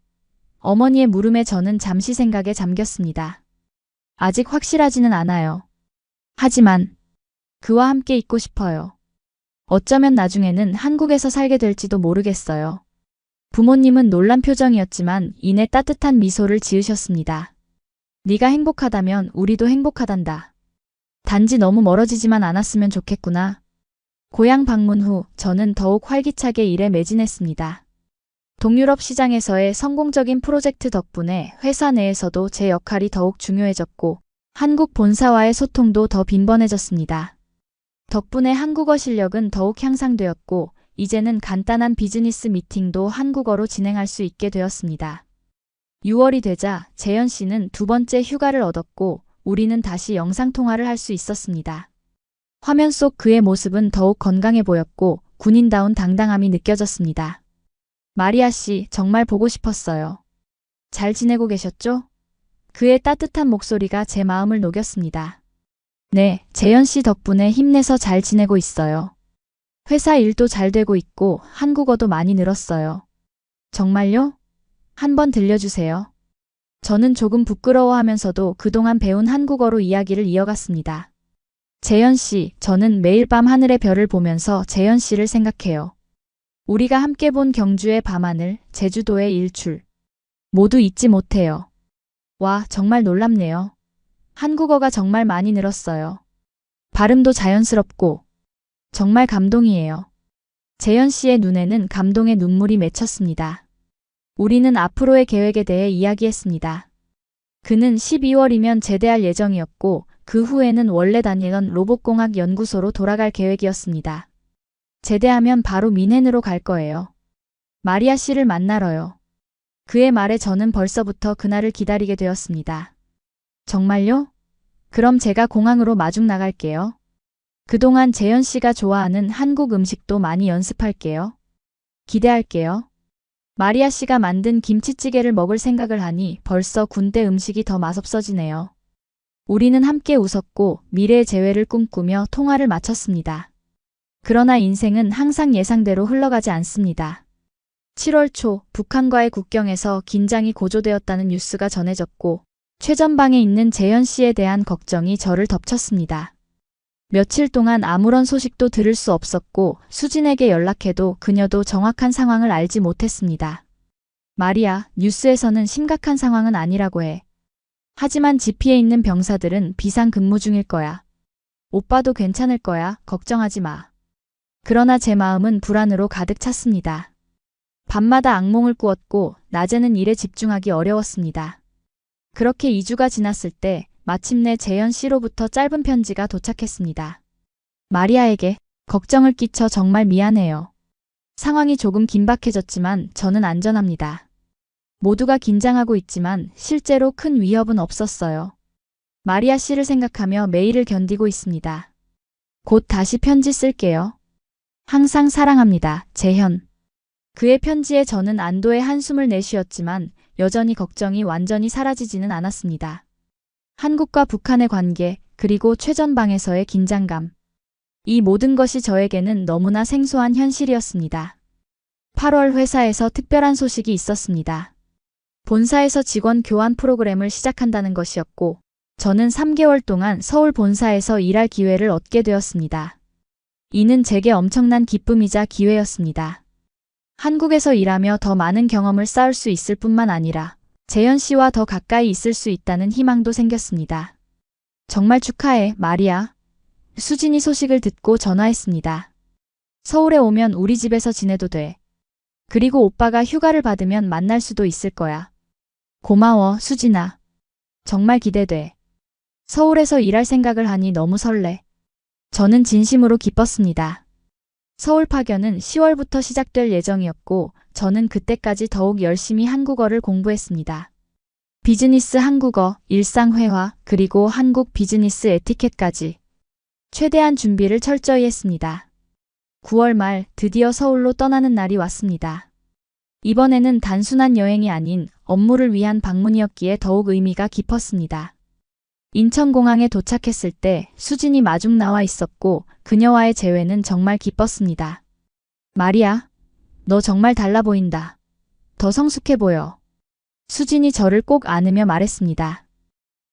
어머니의 물음에 저는 잠시 생각에 잠겼습니다. 아직 확실하지는 않아요. 하지만 그와 함께 있고 싶어요. 어쩌면 나중에는 한국에서 살게 될지도 모르겠어요. 부모님은 놀란 표정이었지만 이내 따뜻한 미소를 지으셨습니다. 네가 행복하다면 우리도 행복하단다. 단지 너무 멀어지지만 않았으면 좋겠구나. 고향 방문 후 저는 더욱 활기차게 일에 매진했습니다. 동유럽 시장에서의 성공적인 프로젝트 덕분에 회사 내에서도 제 역할이 더욱 중요해졌고 한국 본사와의 소통도 더 빈번해졌습니다. 덕분에 한국어 실력은 더욱 향상되었고 이제는 간단한 비즈니스 미팅도 한국어로 진행할 수 있게 되었습니다. 6월이 되자 재현 씨는 두 번째 휴가를 얻었고 우리는 다시 영상통화를 할 수 있었습니다. 화면 속 그의 모습은 더욱 건강해 보였고 군인다운 당당함이 느껴졌습니다. 마리아 씨, 정말 보고 싶었어요. 잘 지내고 계셨죠? 그의 따뜻한 목소리가 제 마음을 녹였습니다. 네, 재현 씨 덕분에 힘내서 잘 지내고 있어요. 회사 일도 잘 되고 있고 한국어도 많이 늘었어요. 정말요? 한번 들려주세요. 저는 조금 부끄러워하면서도 그동안 배운 한국어로 이야기를 이어갔습니다. 재현 씨, 저는 매일 밤 하늘의 별을 보면서 재현 씨를 생각해요. 우리가 함께 본 경주의 밤하늘, 제주도의 일출. 모두 잊지 못해요. 와, 정말 놀랍네요. 한국어가 정말 많이 늘었어요. 발음도 자연스럽고 정말 감동이에요. 재현 씨의 눈에는 감동의 눈물이 맺혔습니다. 우리는 앞으로의 계획에 대해 이야기했습니다. 그는 12월이면 제대할 예정이었고 그 후에는 원래 다니던 로봇공학 연구소로 돌아갈 계획이었습니다. 제대하면 바로 미넨으로 갈 거예요. 마리아 씨를 만나러요. 그의 말에 저는 벌써부터 그날을 기다리게 되었습니다. 정말요? 그럼 제가 공항으로 마중 나갈게요. 그동안 재현 씨가 좋아하는 한국 음식도 많이 연습할게요. 기대할게요. 마리아 씨가 만든 김치찌개를 먹을 생각을 하니 벌써 군대 음식이 더 맛없어지네요. 우리는 함께 웃었고 미래의 재회를 꿈꾸며 통화를 마쳤습니다. 그러나 인생은 항상 예상대로 흘러가지 않습니다. 7월 초 북한과의 국경에서 긴장이 고조되었다는 뉴스가 전해졌고 최전방에 있는 재현 씨에 대한 걱정이 저를 덮쳤습니다. 며칠 동안 아무런 소식도 들을 수 없었고 수진에게 연락해도 그녀도 정확한 상황을 알지 못했습니다. 마리아, 뉴스에서는 심각한 상황은 아니라고 해. 하지만 지피에 있는 병사들은 비상 근무 중일 거야. 오빠도 괜찮을 거야. 걱정하지 마. 그러나 제 마음은 불안으로 가득 찼습니다. 밤마다 악몽을 꾸었고 낮에는 일에 집중하기 어려웠습니다. 그렇게 2주가 지났을 때 마침내 재현 씨로부터 짧은 편지가 도착했습니다. 마리아에게 걱정을 끼쳐 정말 미안해요. 상황이 조금 긴박해졌지만 저는 안전합니다. 모두가 긴장하고 있지만 실제로 큰 위협은 없었어요. 마리아 씨를 생각하며 매일을 견디고 있습니다. 곧 다시 편지 쓸게요. 항상 사랑합니다. 재현. 그의 편지에 저는 안도의 한숨을 내쉬었지만 여전히 걱정이 완전히 사라지지는 않았습니다. 한국과 북한의 관계, 그리고 최전방에서의 긴장감. 이 모든 것이 저에게는 너무나 생소한 현실이었습니다. 8월 회사에서 특별한 소식이 있었습니다. 본사에서 직원 교환 프로그램을 시작한다는 것이었고, 저는 3개월 동안 서울 본사에서 일할 기회를 얻게 되었습니다. 이는 제게 엄청난 기쁨이자 기회였습니다. 한국에서 일하며 더 많은 경험을 쌓을 수 있을 뿐만 아니라 재현 씨와 더 가까이 있을 수 있다는 희망도 생겼습니다. 정말 축하해, 마리아. 수진이 소식을 듣고 전화했습니다. 서울에 오면 우리 집에서 지내도 돼. 그리고 오빠가 휴가를 받으면 만날 수도 있을 거야. 고마워, 수진아. 정말 기대돼. 서울에서 일할 생각을 하니 너무 설레. 저는 진심으로 기뻤습니다. 서울 파견은 10월부터 시작될 예정이었고 저는 그때까지 더욱 열심히 한국어를 공부했습니다. 비즈니스 한국어, 일상 회화, 그리고 한국 비즈니스 에티켓까지. 최대한 준비를 철저히 했습니다. 9월 말 드디어 서울로 떠나는 날이 왔습니다. 이번에는 단순한 여행이 아닌 업무를 위한 방문이었기에 더욱 의미가 깊었습니다. 인천공항에 도착했을 때 수진이 마중 나와 있었고 그녀와의 재회는 정말 기뻤습니다. 마리아, 너 정말 달라 보인다. 더 성숙해 보여. 수진이 저를 꼭 안으며 말했습니다.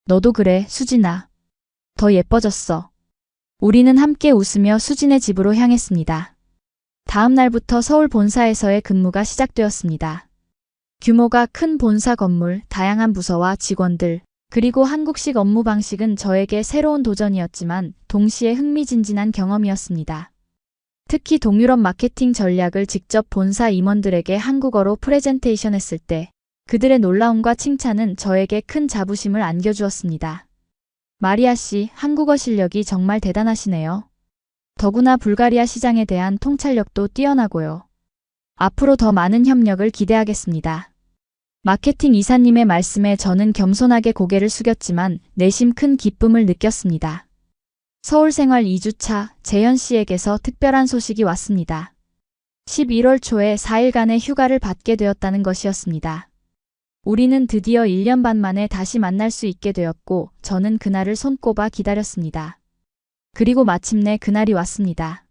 너도 그래, 수진아. 더 예뻐졌어. 우리는 함께 웃으며 수진의 집으로 향했습니다. 다음 날부터 서울 본사에서의 근무가 시작되었습니다. 규모가 큰 본사 건물, 다양한 부서와 직원들, 그리고 한국식 업무 방식은 저에게 새로운 도전이었지만 동시에 흥미진진한 경험이었습니다. 특히 동유럽 마케팅 전략을 직접 본사 임원들에게 한국어로 프레젠테이션 했을 때 그들의 놀라움과 칭찬은 저에게 큰 자부심을 안겨주었습니다. 마리아 씨, 한국어 실력이 정말 대단하시네요. 더구나 불가리아 시장에 대한 통찰력도 뛰어나고요. 앞으로 더 많은 협력을 기대하겠습니다. 마케팅 이사님의 말씀에 저는 겸손하게 고개를 숙였지만 내심 큰 기쁨을 느꼈습니다. 서울 생활 2주차 재현 씨에게서 특별한 소식이 왔습니다. 11월 초에 4일간의 휴가를 받게 되었다는 것이었습니다. 우리는 드디어 1년 반 만에 다시 만날 수 있게 되었고 저는 그날을 손꼽아 기다렸습니다. 그리고 마침내 그날이 왔습니다.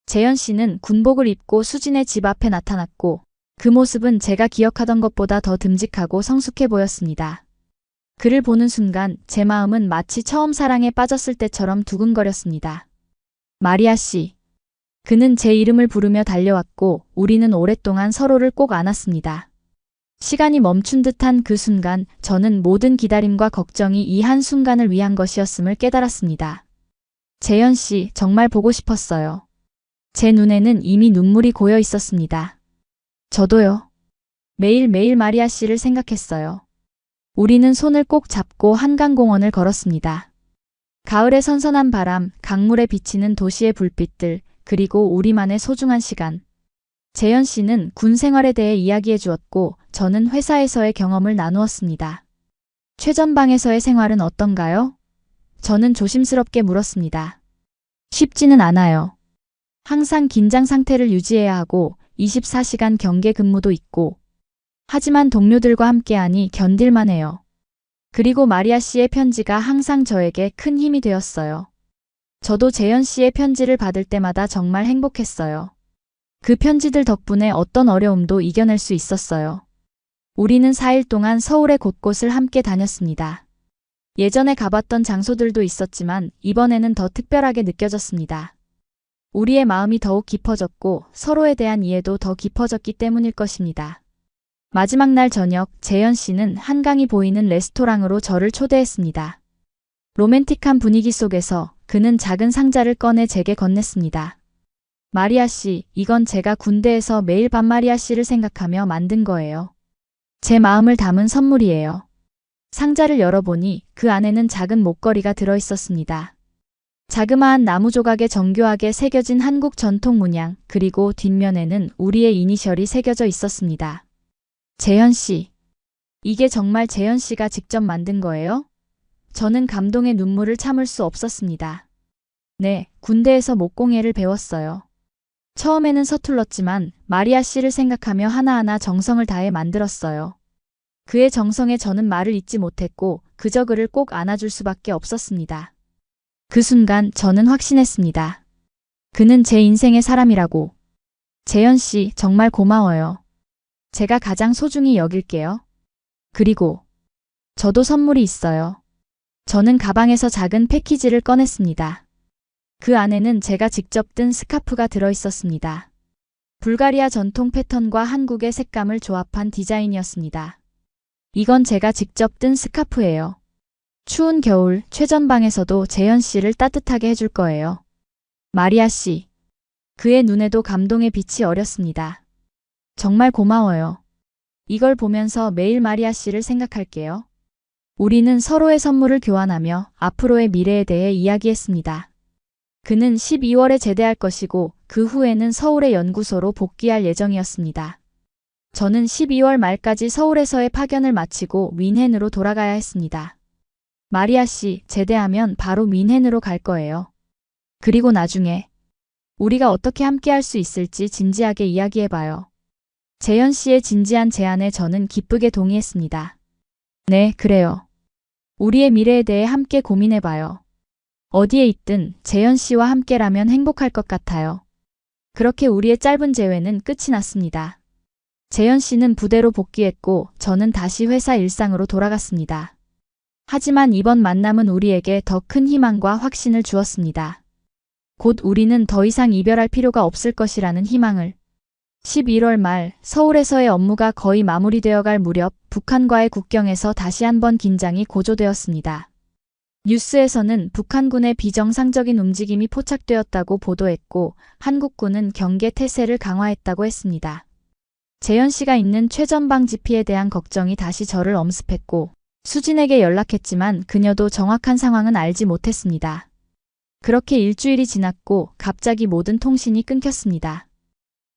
재현 씨는 군복을 입고 수진의 집 앞에 나타났고 그 모습은 제가 기억하던 것보다 더 듬직하고 성숙해 보였습니다. 그를 보는 순간 제 마음은 마치 처음 사랑에 빠졌을 때처럼 두근거렸습니다. 마리아 씨. 그는 제 이름을 부르며 달려왔고 우리는 오랫동안 서로를 꼭 안았습니다. 시간이 멈춘 듯한 그 순간 저는 모든 기다림과 걱정이 이 한순간을 위한 것이었음을 깨달았습니다. 재현 씨, 정말 보고 싶었어요. 제 눈에는 이미 눈물이 고여 있었습니다. 저도요. 매일매일 마리아 씨를 생각했어요. 우리는 손을 꼭 잡고 한강공원을 걸었습니다. 가을의 선선한 바람, 강물에 비치는 도시의 불빛들, 그리고 우리만의 소중한 시간. 재현 씨는 군 생활에 대해 이야기해 주었고 저는 회사에서의 경험을 나누었습니다. 최전방에서의 생활은 어떤가요? 저는 조심스럽게 물었습니다. 쉽지는 않아요. 항상 긴장 상태를 유지해야 하고 24시간 경계 근무도 있고 하지만 동료들과 함께하니 견딜만 해요. 그리고 마리아 씨의 편지가 항상 저에게 큰 힘이 되었어요. 저도 재현 씨의 편지를 받을 때마다 정말 행복했어요. 그 편지들 덕분에 어떤 어려움도 이겨낼 수 있었어요. 우리는 4일 동안 서울의 곳곳을 함께 다녔습니다. 예전에 가봤던 장소들도 있었지만 이번에는 더 특별하게 느껴졌습니다. 우리의 마음이 더욱 깊어졌고 서로에 대한 이해도 더 깊어졌기 때문일 것입니다. 마지막 날 저녁 재현 씨는 한강이 보이는 레스토랑으로 저를 초대했습니다. 로맨틱한 분위기 속에서 그는 작은 상자를 꺼내 제게 건넸습니다. 마리아 씨, 이건 제가 군대에서 매일 밤 마리아 씨를 생각하며 만든 거예요. 제 마음을 담은 선물이에요. 상자를 열어보니 그 안에는 작은 목걸이가 들어있었습니다. 자그마한 나무 조각에 정교하게 새겨진 한국 전통 문양, 그리고 뒷면에는 우리의 이니셜이 새겨져 있었습니다. 재현 씨. 이게 정말 재현 씨가 직접 만든 거예요? 저는 감동의 눈물을 참을 수 없었습니다. 네, 군대에서 목공예를 배웠어요. 처음에는 서툴렀지만 마리아 씨를 생각하며 하나하나 정성을 다해 만들었어요. 그의 정성에 저는 말을 잇지 못했고 그저 그를 꼭 안아줄 수밖에 없었습니다. 그 순간 저는 확신했습니다. 그는 제 인생의 사람이라고. 재현 씨, 정말 고마워요. 제가 가장 소중히 여길게요. 그리고 저도 선물이 있어요. 저는 가방에서 작은 패키지를 꺼냈습니다. 그 안에는 제가 직접 뜬 스카프가 들어있었습니다. 불가리아 전통 패턴과 한국의 색감을 조합한 디자인이었습니다. 이건 제가 직접 뜬 스카프예요. 추운 겨울 최전방에서도 재현 씨를 따뜻하게 해줄 거예요. 마리아 씨. 그의 눈에도 감동의 빛이 어렸습니다. 정말 고마워요. 이걸 보면서 매일 마리아 씨를 생각할게요. 우리는 서로의 선물을 교환하며 앞으로의 미래에 대해 이야기했습니다. 그는 12월에 제대할 것이고 그 후에는 서울의 연구소로 복귀할 예정이었습니다. 저는 12월 말까지 서울에서의 파견을 마치고 뮌헨으로 돌아가야 했습니다. 마리아 씨, 제대하면 바로 뮌헨으로 갈 거예요. 그리고 나중에 우리가 어떻게 함께할 수 있을지 진지하게 이야기해봐요. 재현 씨의 진지한 제안에 저는 기쁘게 동의했습니다. 네, 그래요. 우리의 미래에 대해 함께 고민해봐요. 어디에 있든 재현 씨와 함께라면 행복할 것 같아요. 그렇게 우리의 짧은 재회는 끝이 났습니다. 재현 씨는 부대로 복귀했고 저는 다시 회사 일상으로 돌아갔습니다. 하지만 이번 만남은 우리에게 더 큰 희망과 확신을 주었습니다. 곧 우리는 더 이상 이별할 필요가 없을 것이라는 희망을. 11월 말 서울에서의 업무가 거의 마무리되어 갈 무렵 북한과의 국경에서 다시 한번 긴장이 고조되었습니다. 뉴스에서는 북한군의 비정상적인 움직임이 포착되었다고 보도했고 한국군은 경계 태세를 강화했다고 했습니다. 재현 씨가 있는 최전방 지피에 대한 걱정이 다시 저를 엄습했고 수진에게 연락했지만 그녀도 정확한 상황은 알지 못했습니다. 그렇게 일주일이 지났고 갑자기 모든 통신이 끊겼습니다.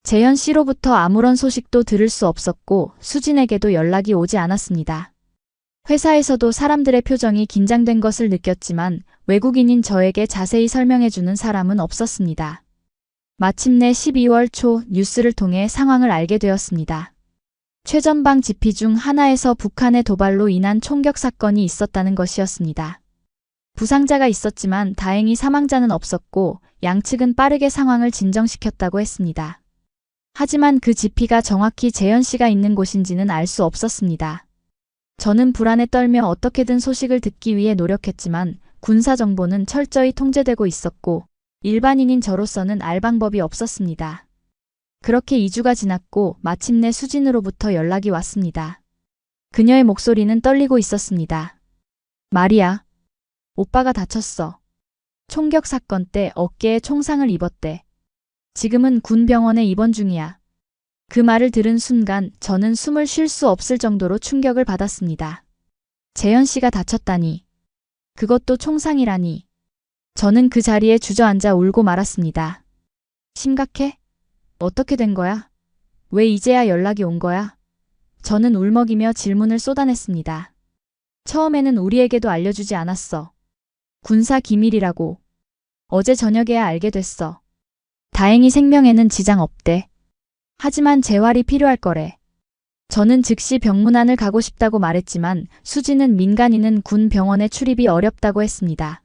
재현 씨로부터 아무런 소식도 들을 수 없었고 수진에게도 연락이 오지 않았습니다. 회사에서도 사람들의 표정이 긴장된 것을 느꼈지만 외국인인 저에게 자세히 설명해주는 사람은 없었습니다. 마침내 12월 초 뉴스를 통해 상황을 알게 되었습니다. 최전방 지피 중 하나에서 북한의 도발로 인한 총격 사건이 있었다는 것이었습니다. 부상자가 있었지만 다행히 사망자는 없었고 양측은 빠르게 상황을 진정시켰다고 했습니다. 하지만 그 지피가 정확히 재현 씨가 있는 곳인지는 알 수 없었습니다. 저는 불안에 떨며 어떻게든 소식을 듣기 위해 노력했지만 군사 정보는 철저히 통제되고 있었고 일반인인 저로서는 알 방법이 없었습니다. 그렇게 2주가 지났고 마침내 수진으로부터 연락이 왔습니다. 그녀의 목소리는 떨리고 있었습니다. 마리아, 오빠가 다쳤어. 총격 사건 때 어깨에 총상을 입었대. 지금은 군 병원에 입원 중이야. 그 말을 들은 순간 저는 숨을 쉴 수 없을 정도로 충격을 받았습니다. 재현 씨가 다쳤다니. 그것도 총상이라니. 저는 그 자리에 주저앉아 울고 말았습니다. 심각해? 어떻게 된 거야? 왜 이제야 연락이 온 거야? 저는 울먹이며 질문을 쏟아냈습니다. 처음에는 우리에게도 알려주지 않았어. 군사 기밀이라고. 어제 저녁에야 알게 됐어. 다행히 생명에는 지장 없대. 하지만 재활이 필요할 거래. 저는 즉시 병문안을 가고 싶다고 말했지만 수지는 민간인은 군 병원에 출입이 어렵다고 했습니다.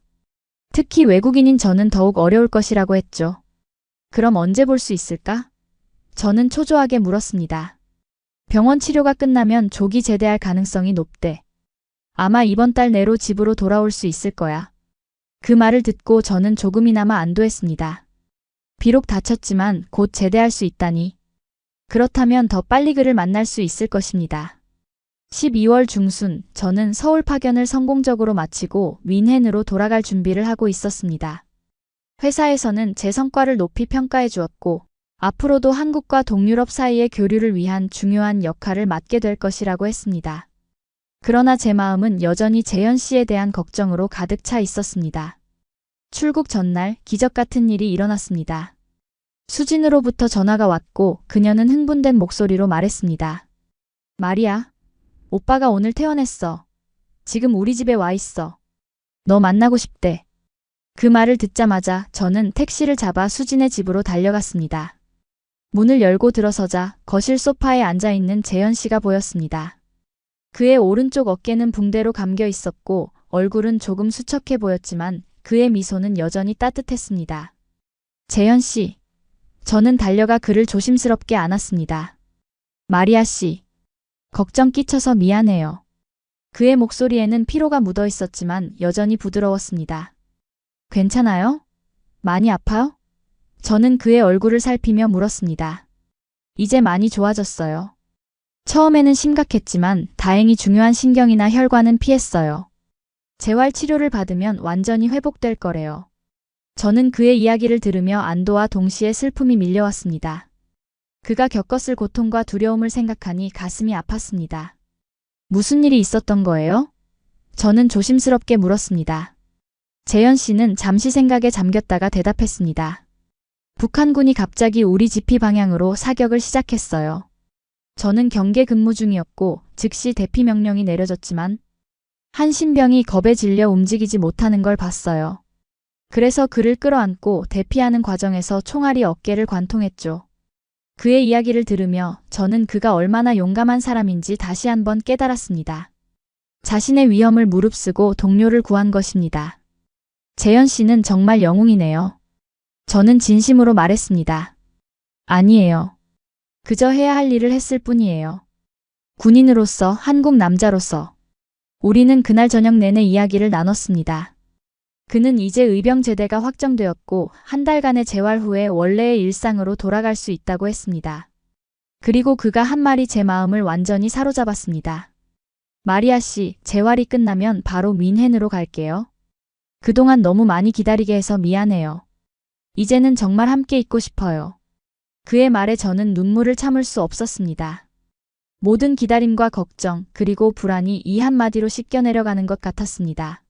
특히 외국인인 저는 더욱 어려울 것이라고 했죠. 그럼 언제 볼 수 있을까? 저는 초조하게 물었습니다. 병원 치료가 끝나면 조기 제대할 가능성이 높대. 아마 이번 달 내로 집으로 돌아올 수 있을 거야. 그 말을 듣고 저는 조금이나마 안도했습니다. 비록 다쳤지만 곧 제대할 수 있다니. 그렇다면 더 빨리 그를 만날 수 있을 것입니다. 12월 중순 저는 서울 파견을 성공적으로 마치고 윈헨으로 돌아갈 준비를 하고 있었습니다. 회사에서는 제 성과를 높이 평가해 주었고 앞으로도 한국과 동유럽 사이의 교류를 위한 중요한 역할을 맡게 될 것이라고 했습니다. 그러나 제 마음은 여전히 재현 씨에 대한 걱정으로 가득 차 있었습니다. 출국 전날 기적 같은 일이 일어났습니다. 수진으로부터 전화가 왔고 그녀는 흥분된 목소리로 말했습니다. 마리아, 오빠가 오늘 퇴원했어. 지금 우리 집에 와 있어. 너 만나고 싶대. 그 말을 듣자마자 저는 택시를 잡아 수진의 집으로 달려갔습니다. 문을 열고 들어서자 거실 소파에 앉아있는 재현 씨가 보였습니다. 그의 오른쪽 어깨는 붕대로 감겨 있었고 얼굴은 조금 수척해 보였지만 그의 미소는 여전히 따뜻했습니다. 재현 씨. 저는 달려가 그를 조심스럽게 안았습니다. 마리아 씨. 걱정 끼쳐서 미안해요. 그의 목소리에는 피로가 묻어 있었지만 여전히 부드러웠습니다. 괜찮아요? 많이 아파요? 저는 그의 얼굴을 살피며 물었습니다. 이제 많이 좋아졌어요. 처음에는 심각했지만 다행히 중요한 신경이나 혈관은 피했어요. 재활 치료를 받으면 완전히 회복될 거래요. 저는 그의 이야기를 들으며 안도와 동시에 슬픔이 밀려왔습니다. 그가 겪었을 고통과 두려움을 생각하니 가슴이 아팠습니다. 무슨 일이 있었던 거예요? 저는 조심스럽게 물었습니다. 재현 씨는 잠시 생각에 잠겼다가 대답했습니다. 북한군이 갑자기 우리 지피 방향으로 사격을 시작했어요. 저는 경계 근무 중이었고 즉시 대피 명령이 내려졌지만 한 신병이 겁에 질려 움직이지 못하는 걸 봤어요. 그래서 그를 끌어안고 대피하는 과정에서 총알이 어깨를 관통했죠. 그의 이야기를 들으며 저는 그가 얼마나 용감한 사람인지 다시 한번 깨달았습니다. 자신의 위험을 무릅쓰고 동료를 구한 것입니다. 재현 씨는 정말 영웅이네요. 저는 진심으로 말했습니다. 아니에요. 그저 해야 할 일을 했을 뿐이에요. 군인으로서, 한국 남자로서. 우리는 그날 저녁 내내 이야기를 나눴습니다. 그는 이제 의병 제대가 확정되었고 한 달간의 재활 후에 원래의 일상으로 돌아갈 수 있다고 했습니다. 그리고 그가 한 말이 제 마음을 완전히 사로잡았습니다. 마리아 씨, 재활이 끝나면 바로 뮌헨으로 갈게요. 그동안 너무 많이 기다리게 해서 미안해요. 이제는 정말 함께 있고 싶어요. 그의 말에 저는 눈물을 참을 수 없었습니다. 모든 기다림과 걱정, 그리고 불안이 이 한마디로 씻겨내려가는 것 같았습니다.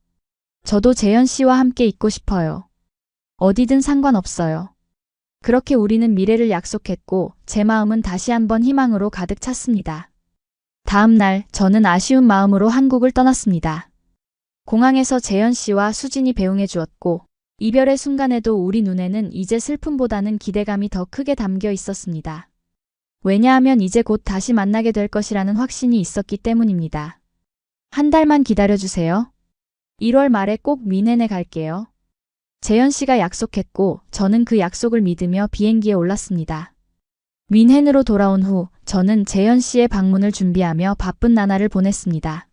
저도 재현 씨와 함께 있고 싶어요. 어디든 상관없어요. 그렇게 우리는 미래를 약속했고 제 마음은 다시 한번 희망으로 가득 찼습니다. 다음 날 저는 아쉬운 마음으로 한국을 떠났습니다. 공항에서 재현 씨와 수진이 배웅해 주었고 이별의 순간에도 우리 눈에는 이제 슬픔보다는 기대감이 더 크게 담겨 있었습니다. 왜냐하면 이제 곧 다시 만나게 될 것이라는 확신이 있었기 때문입니다. 한 달만 기다려주세요. 1월 말에 꼭 뮌헨에 갈게요. 재현 씨가 약속했고 저는 그 약속을 믿으며 비행기에 올랐습니다. 뮌헨으로 돌아온 후 저는 재현 씨의 방문을 준비하며 바쁜 나날을 보냈습니다.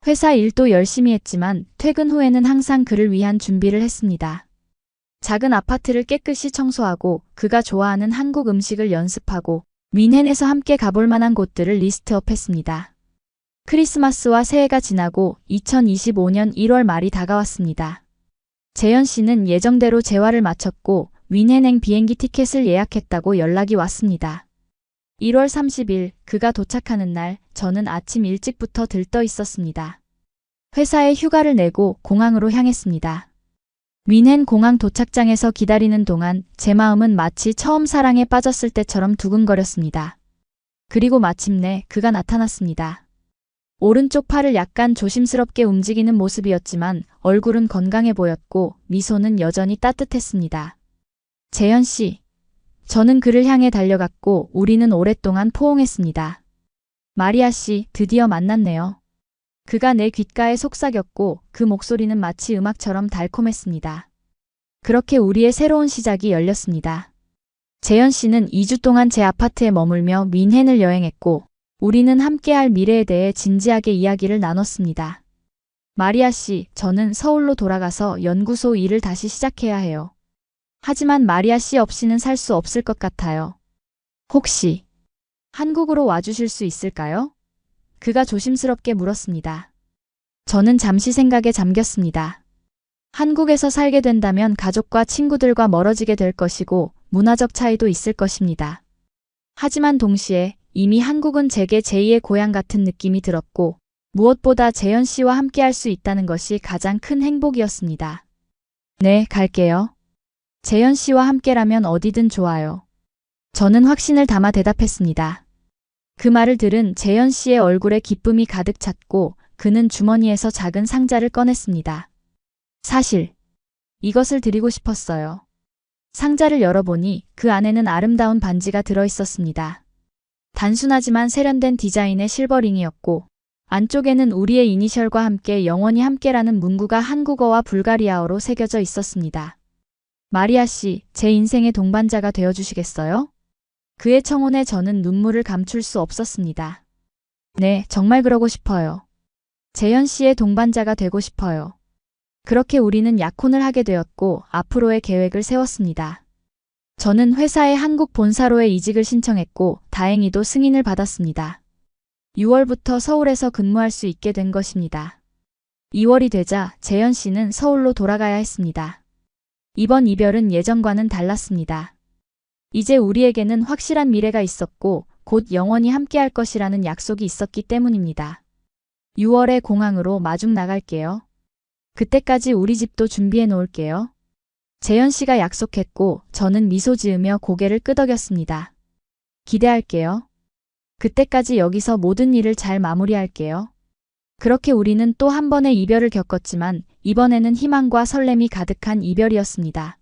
회사 일도 열심히 했지만 퇴근 후에는 항상 그를 위한 준비를 했습니다. 작은 아파트를 깨끗이 청소하고 그가 좋아하는 한국 음식을 연습하고 뮌헨에서 함께 가볼 만한 곳들을 리스트업했습니다. 크리스마스와 새해가 지나고 2025년 1월 말이 다가왔습니다. 재현 씨는 예정대로 재활을 마쳤고 뮌헨행 비행기 티켓을 예약했다고 연락이 왔습니다. 1월 30일 그가 도착하는 날 저는 아침 일찍부터 들떠 있었습니다. 회사에 휴가를 내고 공항으로 향했습니다. 뮌헨 공항 도착장에서 기다리는 동안 제 마음은 마치 처음 사랑에 빠졌을 때처럼 두근거렸습니다. 그리고 마침내 그가 나타났습니다. 오른쪽 팔을 약간 조심스럽게 움직이는 모습이었지만 얼굴은 건강해 보였고 미소는 여전히 따뜻했습니다. 재현 씨. 저는 그를 향해 달려갔고 우리는 오랫동안 포옹했습니다. 마리아 씨, 드디어 만났네요. 그가 내 귓가에 속삭였고 그 목소리는 마치 음악처럼 달콤했습니다. 그렇게 우리의 새로운 시작이 열렸습니다. 재현 씨는 2주 동안 제 아파트에 머물며 뮌헨을 여행했고 우리는 함께할 미래에 대해 진지하게 이야기를 나눴습니다. 마리아 씨, 저는 서울로 돌아가서 연구소 일을 다시 시작해야 해요. 하지만 마리아 씨 없이는 살 수 없을 것 같아요. 혹시 한국으로 와주실 수 있을까요? 그가 조심스럽게 물었습니다. 저는 잠시 생각에 잠겼습니다. 한국에서 살게 된다면 가족과 친구들과 멀어지게 될 것이고 문화적 차이도 있을 것입니다. 하지만 동시에 이미 한국은 제게 제2의 고향 같은 느낌이 들었고 무엇보다 재현 씨와 함께할 수 있다는 것이 가장 큰 행복이었습니다. 네, 갈게요. 재현 씨와 함께라면 어디든 좋아요. 저는 확신을 담아 대답했습니다. 그 말을 들은 재현 씨의 얼굴에 기쁨이 가득 찼고 그는 주머니에서 작은 상자를 꺼냈습니다. 사실 이것을 드리고 싶었어요. 상자를 열어보니 그 안에는 아름다운 반지가 들어있었습니다. 단순하지만 세련된 디자인의 실버링이었고 안쪽에는 우리의 이니셜과 함께 영원히 함께라는 문구가 한국어와 불가리아어로 새겨져 있었습니다. 마리아 씨, 제 인생의 동반자가 되어주시겠어요? 그의 청혼에 저는 눈물을 감출 수 없었습니다. 네, 정말 그러고 싶어요. 재현 씨의 동반자가 되고 싶어요. 그렇게 우리는 약혼을 하게 되었고 앞으로의 계획을 세웠습니다. 저는 회사의 한국 본사로의 이직을 신청했고 다행히도 승인을 받았습니다. 6월부터 서울에서 근무할 수 있게 된 것입니다. 2월이 되자 재현 씨는 서울로 돌아가야 했습니다. 이번 이별은 예전과는 달랐습니다. 이제 우리에게는 확실한 미래가 있었고 곧 영원히 함께할 것이라는 약속이 있었기 때문입니다. 6월에 공항으로 마중 나갈게요. 그때까지 우리 집도 준비해 놓을게요. 재현 씨가 약속했고 저는 미소 지으며 고개를 끄덕였습니다. 기대할게요. 그때까지 여기서 모든 일을 잘 마무리할게요. 그렇게 우리는 또 한 번의 이별을 겪었지만 이번에는 희망과 설렘이 가득한 이별이었습니다.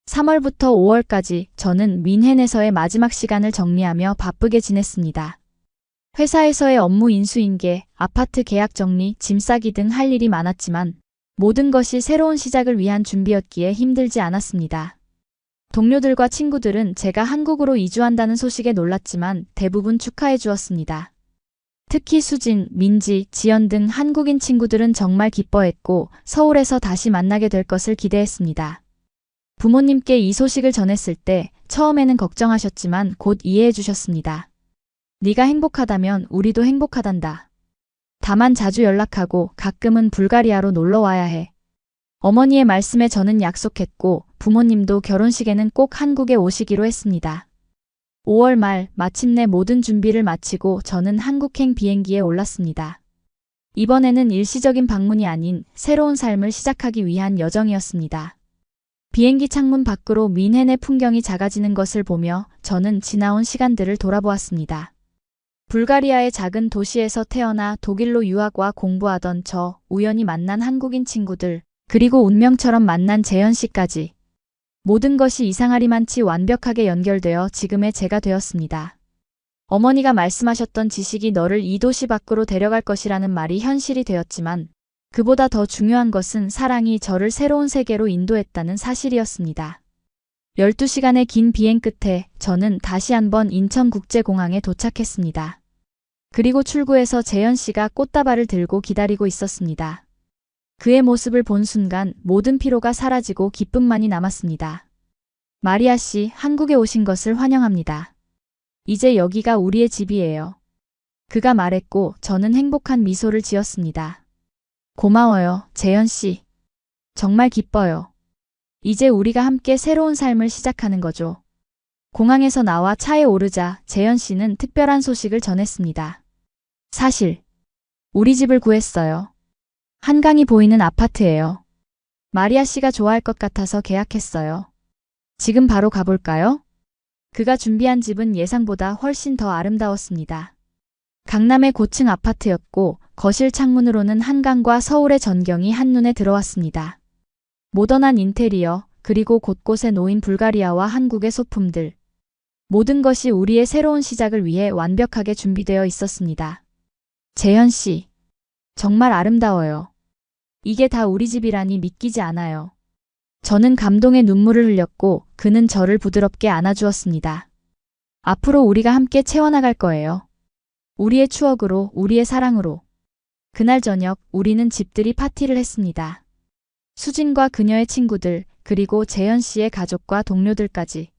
3월부터 5월까지 저는 뮌헨에서의 마지막 시간을 정리하며 바쁘게 지냈습니다. 회사에서의 업무 인수인계, 아파트 계약 정리, 짐 싸기 등 할 일이 많았지만 모든 것이 새로운 시작을 위한 준비였기에 힘들지 않았습니다. 동료들과 친구들은 제가 한국으로 이주한다는 소식에 놀랐지만 대부분 축하해 주었습니다. 특히 수진, 민지, 지연 등 한국인 친구들은 정말 기뻐했고 서울에서 다시 만나게 될 것을 기대했습니다. 부모님께 이 소식을 전했을 때 처음에는 걱정하셨지만 곧 이해해 주셨습니다. 네가 행복하다면 우리도 행복하단다. 다만 자주 연락하고 가끔은 불가리아로 놀러 와야 해. 어머니의 말씀에 저는 약속했고 부모님도 결혼식에는 꼭 한국에 오시기로 했습니다. 5월 말 마침내 모든 준비를 마치고 저는 한국행 비행기에 올랐습니다. 이번에는 일시적인 방문이 아닌 새로운 삶을 시작하기 위한 여정이었습니다. 비행기 창문 밖으로 뮌헨의 풍경이 작아지는 것을 보며 저는 지나온 시간들을 돌아보았습니다. 불가리아의 작은 도시에서 태어나 독일로 유학과 공부하던 저, 우연히 만난 한국인 친구들, 그리고 운명처럼 만난 재현 씨까지. 모든 것이 이상하리만치 완벽하게 연결되어 지금의 제가 되었습니다. 어머니가 말씀하셨던 지식이 너를 이 도시 밖으로 데려갈 것이라는 말이 현실이 되었지만 그보다 더 중요한 것은 사랑이 저를 새로운 세계로 인도했다는 사실이었습니다. 12시간의 긴 비행 끝에 저는 다시 한번 인천국제공항에 도착했습니다. 그리고 출구에서 재현 씨가 꽃다발을 들고 기다리고 있었습니다. 그의 모습을 본 순간 모든 피로가 사라지고 기쁨만이 남았습니다. 마리아 씨, 한국에 오신 것을 환영합니다. 이제 여기가 우리의 집이에요. 그가 말했고 저는 행복한 미소를 지었습니다. 고마워요, 재현 씨. 정말 기뻐요. 이제 우리가 함께 새로운 삶을 시작하는 거죠. 공항에서 나와 차에 오르자 재현 씨는 특별한 소식을 전했습니다. 사실, 우리 집을 구했어요. 한강이 보이는 아파트예요. 마리아 씨가 좋아할 것 같아서 계약했어요. 지금 바로 가볼까요? 그가 준비한 집은 예상보다 훨씬 더 아름다웠습니다. 강남의 고층 아파트였고 거실 창문으로는 한강과 서울의 전경이 한눈에 들어왔습니다. 모던한 인테리어, 그리고 곳곳에 놓인 불가리아와 한국의 소품들. 모든 것이 우리의 새로운 시작을 위해 완벽하게 준비되어 있었습니다. 재현 씨, 정말 아름다워요. 이게 다 우리 집이라니 믿기지 않아요. 저는 감동의 눈물을 흘렸고 그는 저를 부드럽게 안아주었습니다. 앞으로 우리가 함께 채워나갈 거예요. 우리의 추억으로, 우리의 사랑으로. 그날 저녁 우리는 집들이 파티를 했습니다. 수진과 그녀의 친구들, 그리고 재현 씨의 가족과 동료들까지.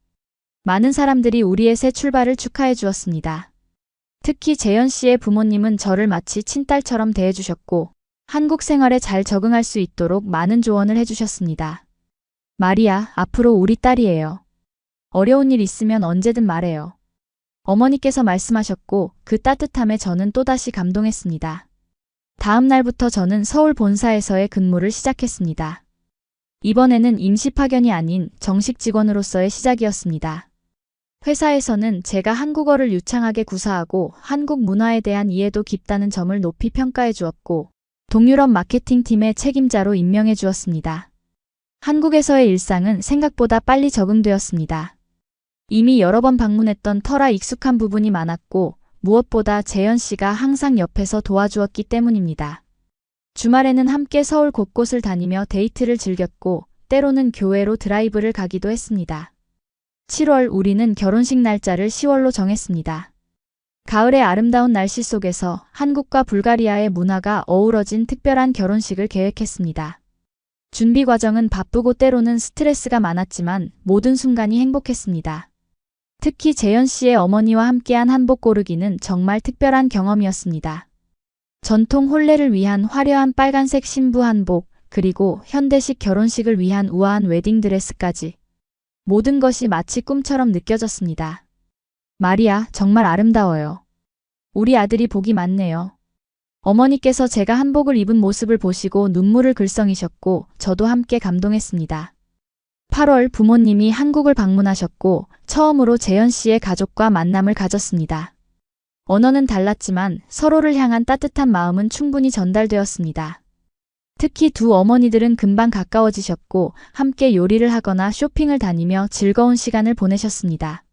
많은 사람들이 우리의 새 출발을 축하해 주었습니다. 특히 재현 씨의 부모님은 저를 마치 친딸처럼 대해주셨고 한국 생활에 잘 적응할 수 있도록 많은 조언을 해주셨습니다. 마리아, 앞으로 우리 딸이에요. 어려운 일 있으면 언제든 말해요. 어머니께서 말씀하셨고 그 따뜻함에 저는 또다시 감동했습니다. 다음 날부터 저는 서울 본사에서의 근무를 시작했습니다. 이번에는 임시 파견이 아닌 정식 직원으로서의 시작이었습니다. 회사에서는 제가 한국어를 유창하게 구사하고 한국 문화에 대한 이해도 깊다는 점을 높이 평가해 주었고 동유럽 마케팅팀의 책임자로 임명해 주었습니다. 한국에서의 일상은 생각보다 빨리 적응되었습니다. 이미 여러 번 방문했던 터라 익숙한 부분이 많았고 무엇보다 재현 씨가 항상 옆에서 도와주었기 때문입니다. 주말에는 함께 서울 곳곳을 다니며 데이트를 즐겼고 때로는 교회로 드라이브를 가기도 했습니다. 7월 우리는 결혼식 날짜를 10월로 정했습니다. 가을의 아름다운 날씨 속에서 한국과 불가리아의 문화가 어우러진 특별한 결혼식을 계획했습니다. 준비 과정은 바쁘고 때로는 스트레스가 많았지만 모든 순간이 행복했습니다. 특히 재현 씨의 어머니와 함께한 한복 고르기는 정말 특별한 경험이었습니다. 전통 혼례를 위한 화려한 빨간색 신부 한복, 그리고 현대식 결혼식을 위한 우아한 웨딩드레스까지. 모든 것이 마치 꿈처럼 느껴졌습니다. 마리아, 정말 아름다워요. 우리 아들이 복이 많네요. 어머니께서 제가 한복을 입은 모습을 보시고 눈물을 글썽이셨고 저도 함께 감동했습니다. 8월 부모님이 한국을 방문하셨고 처음으로 재현 씨의 가족과 만남을 가졌습니다. 언어는 달랐지만 서로를 향한 따뜻한 마음은 충분히 전달되었습니다. 특히 두 어머니들은 금방 가까워지셨고 함께 요리를 하거나 쇼핑을 다니며 즐거운 시간을 보내셨습니다.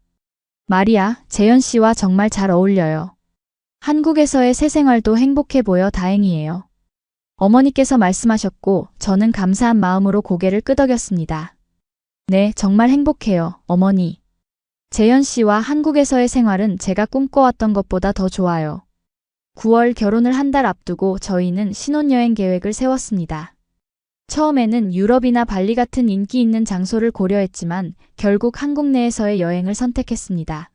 마리아, 재현 씨와 정말 잘 어울려요. 한국에서의 새 생활도 행복해 보여 다행이에요. 어머니께서 말씀하셨고 저는 감사한 마음으로 고개를 끄덕였습니다. 네, 정말 행복해요, 어머니. 재현 씨와 한국에서의 생활은 제가 꿈꿔왔던 것보다 더 좋아요. 9월 결혼을 한 달 앞두고 저희는 신혼여행 계획을 세웠습니다. 처음에는 유럽이나 발리 같은 인기 있는 장소를 고려했지만 결국 한국 내에서의 여행을 선택했습니다.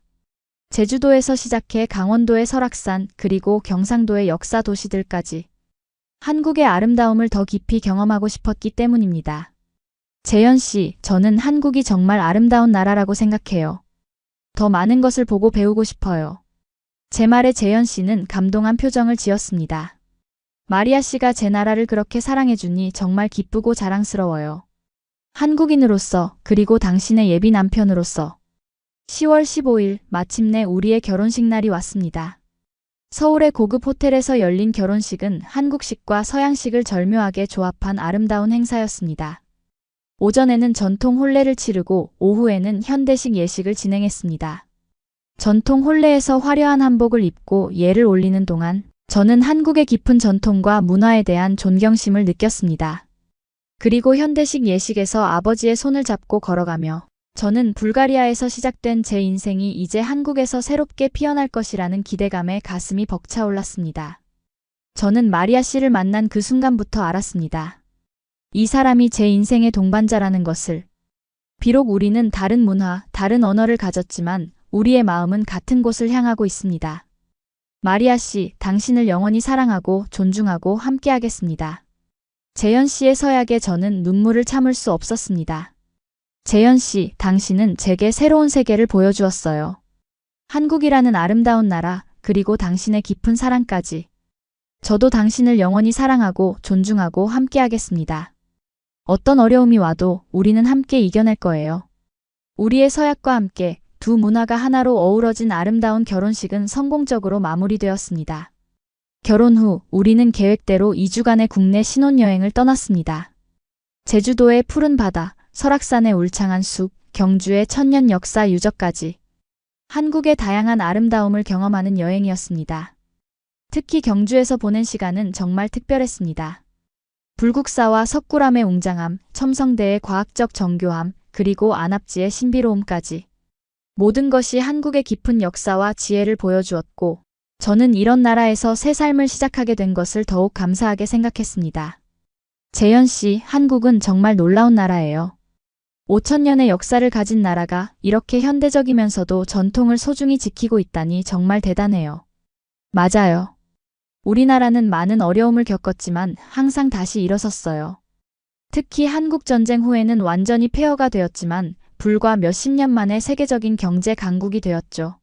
제주도에서 시작해 강원도의 설악산 그리고 경상도의 역사 도시들까지 한국의 아름다움을 더 깊이 경험하고 싶었기 때문입니다. 재현 씨, 저는 한국이 정말 아름다운 나라라고 생각해요. 더 많은 것을 보고 배우고 싶어요. 제 말에 재현 씨는 감동한 표정을 지었습니다. 마리아 씨가 제 나라를 그렇게 사랑해주니 정말 기쁘고 자랑스러워요. 한국인으로서 그리고 당신의 예비 남편으로서 10월 15일 마침내 우리의 결혼식 날이 왔습니다. 서울의 고급 호텔에서 열린 결혼식은 한국식과 서양식을 절묘하게 조합한 아름다운 행사였습니다. 오전에는 전통 혼례를 치르고 오후에는 현대식 예식을 진행했습니다. 전통 혼례에서 화려한 한복을 입고 예를 올리는 동안 저는 한국의 깊은 전통과 문화에 대한 존경심을 느꼈습니다. 그리고 현대식 예식에서 아버지의 손을 잡고 걸어가며 저는 불가리아에서 시작된 제 인생이 이제 한국에서 새롭게 피어날 것이라는 기대감에 가슴이 벅차올랐습니다. 저는 마리아 씨를 만난 그 순간부터 알았습니다. 이 사람이 제 인생의 동반자라는 것을. 비록 우리는 다른 문화, 다른 언어를 가졌지만 우리의 마음은 같은 곳을 향하고 있습니다. 마리아 씨, 당신을 영원히 사랑하고 존중하고 함께하겠습니다. 재현 씨의 서약에 저는 눈물을 참을 수 없었습니다. 재현 씨, 당신은 제게 새로운 세계를 보여주었어요. 한국이라는 아름다운 나라, 그리고 당신의 깊은 사랑까지. 저도 당신을 영원히 사랑하고 존중하고 함께하겠습니다. 어떤 어려움이 와도 우리는 함께 이겨낼 거예요. 우리의 서약과 함께 두 문화가 하나로 어우러진 아름다운 결혼식은 성공적으로 마무리되었습니다. 결혼 후 우리는 계획대로 2주간의 국내 신혼여행을 떠났습니다. 제주도의 푸른 바다, 설악산의 울창한 숲, 경주의 천년 역사 유적까지 한국의 다양한 아름다움을 경험하는 여행이었습니다. 특히 경주에서 보낸 시간은 정말 특별했습니다. 불국사와 석굴암의 웅장함, 첨성대의 과학적 정교함, 그리고 안압지의 신비로움까지 모든 것이 한국의 깊은 역사와 지혜를 보여주었고 저는 이런 나라에서 새 삶을 시작하게 된 것을 더욱 감사하게 생각했습니다. 재현 씨, 한국은 정말 놀라운 나라예요. 5,000년의 역사를 가진 나라가 이렇게 현대적이면서도 전통을 소중히 지키고 있다니 정말 대단해요. 맞아요. 우리나라는 많은 어려움을 겪었지만 항상 다시 일어섰어요. 특히 한국전쟁 후에는 완전히 폐허가 되었지만 불과 몇십 년 만에 세계적인 경제 강국이 되었죠.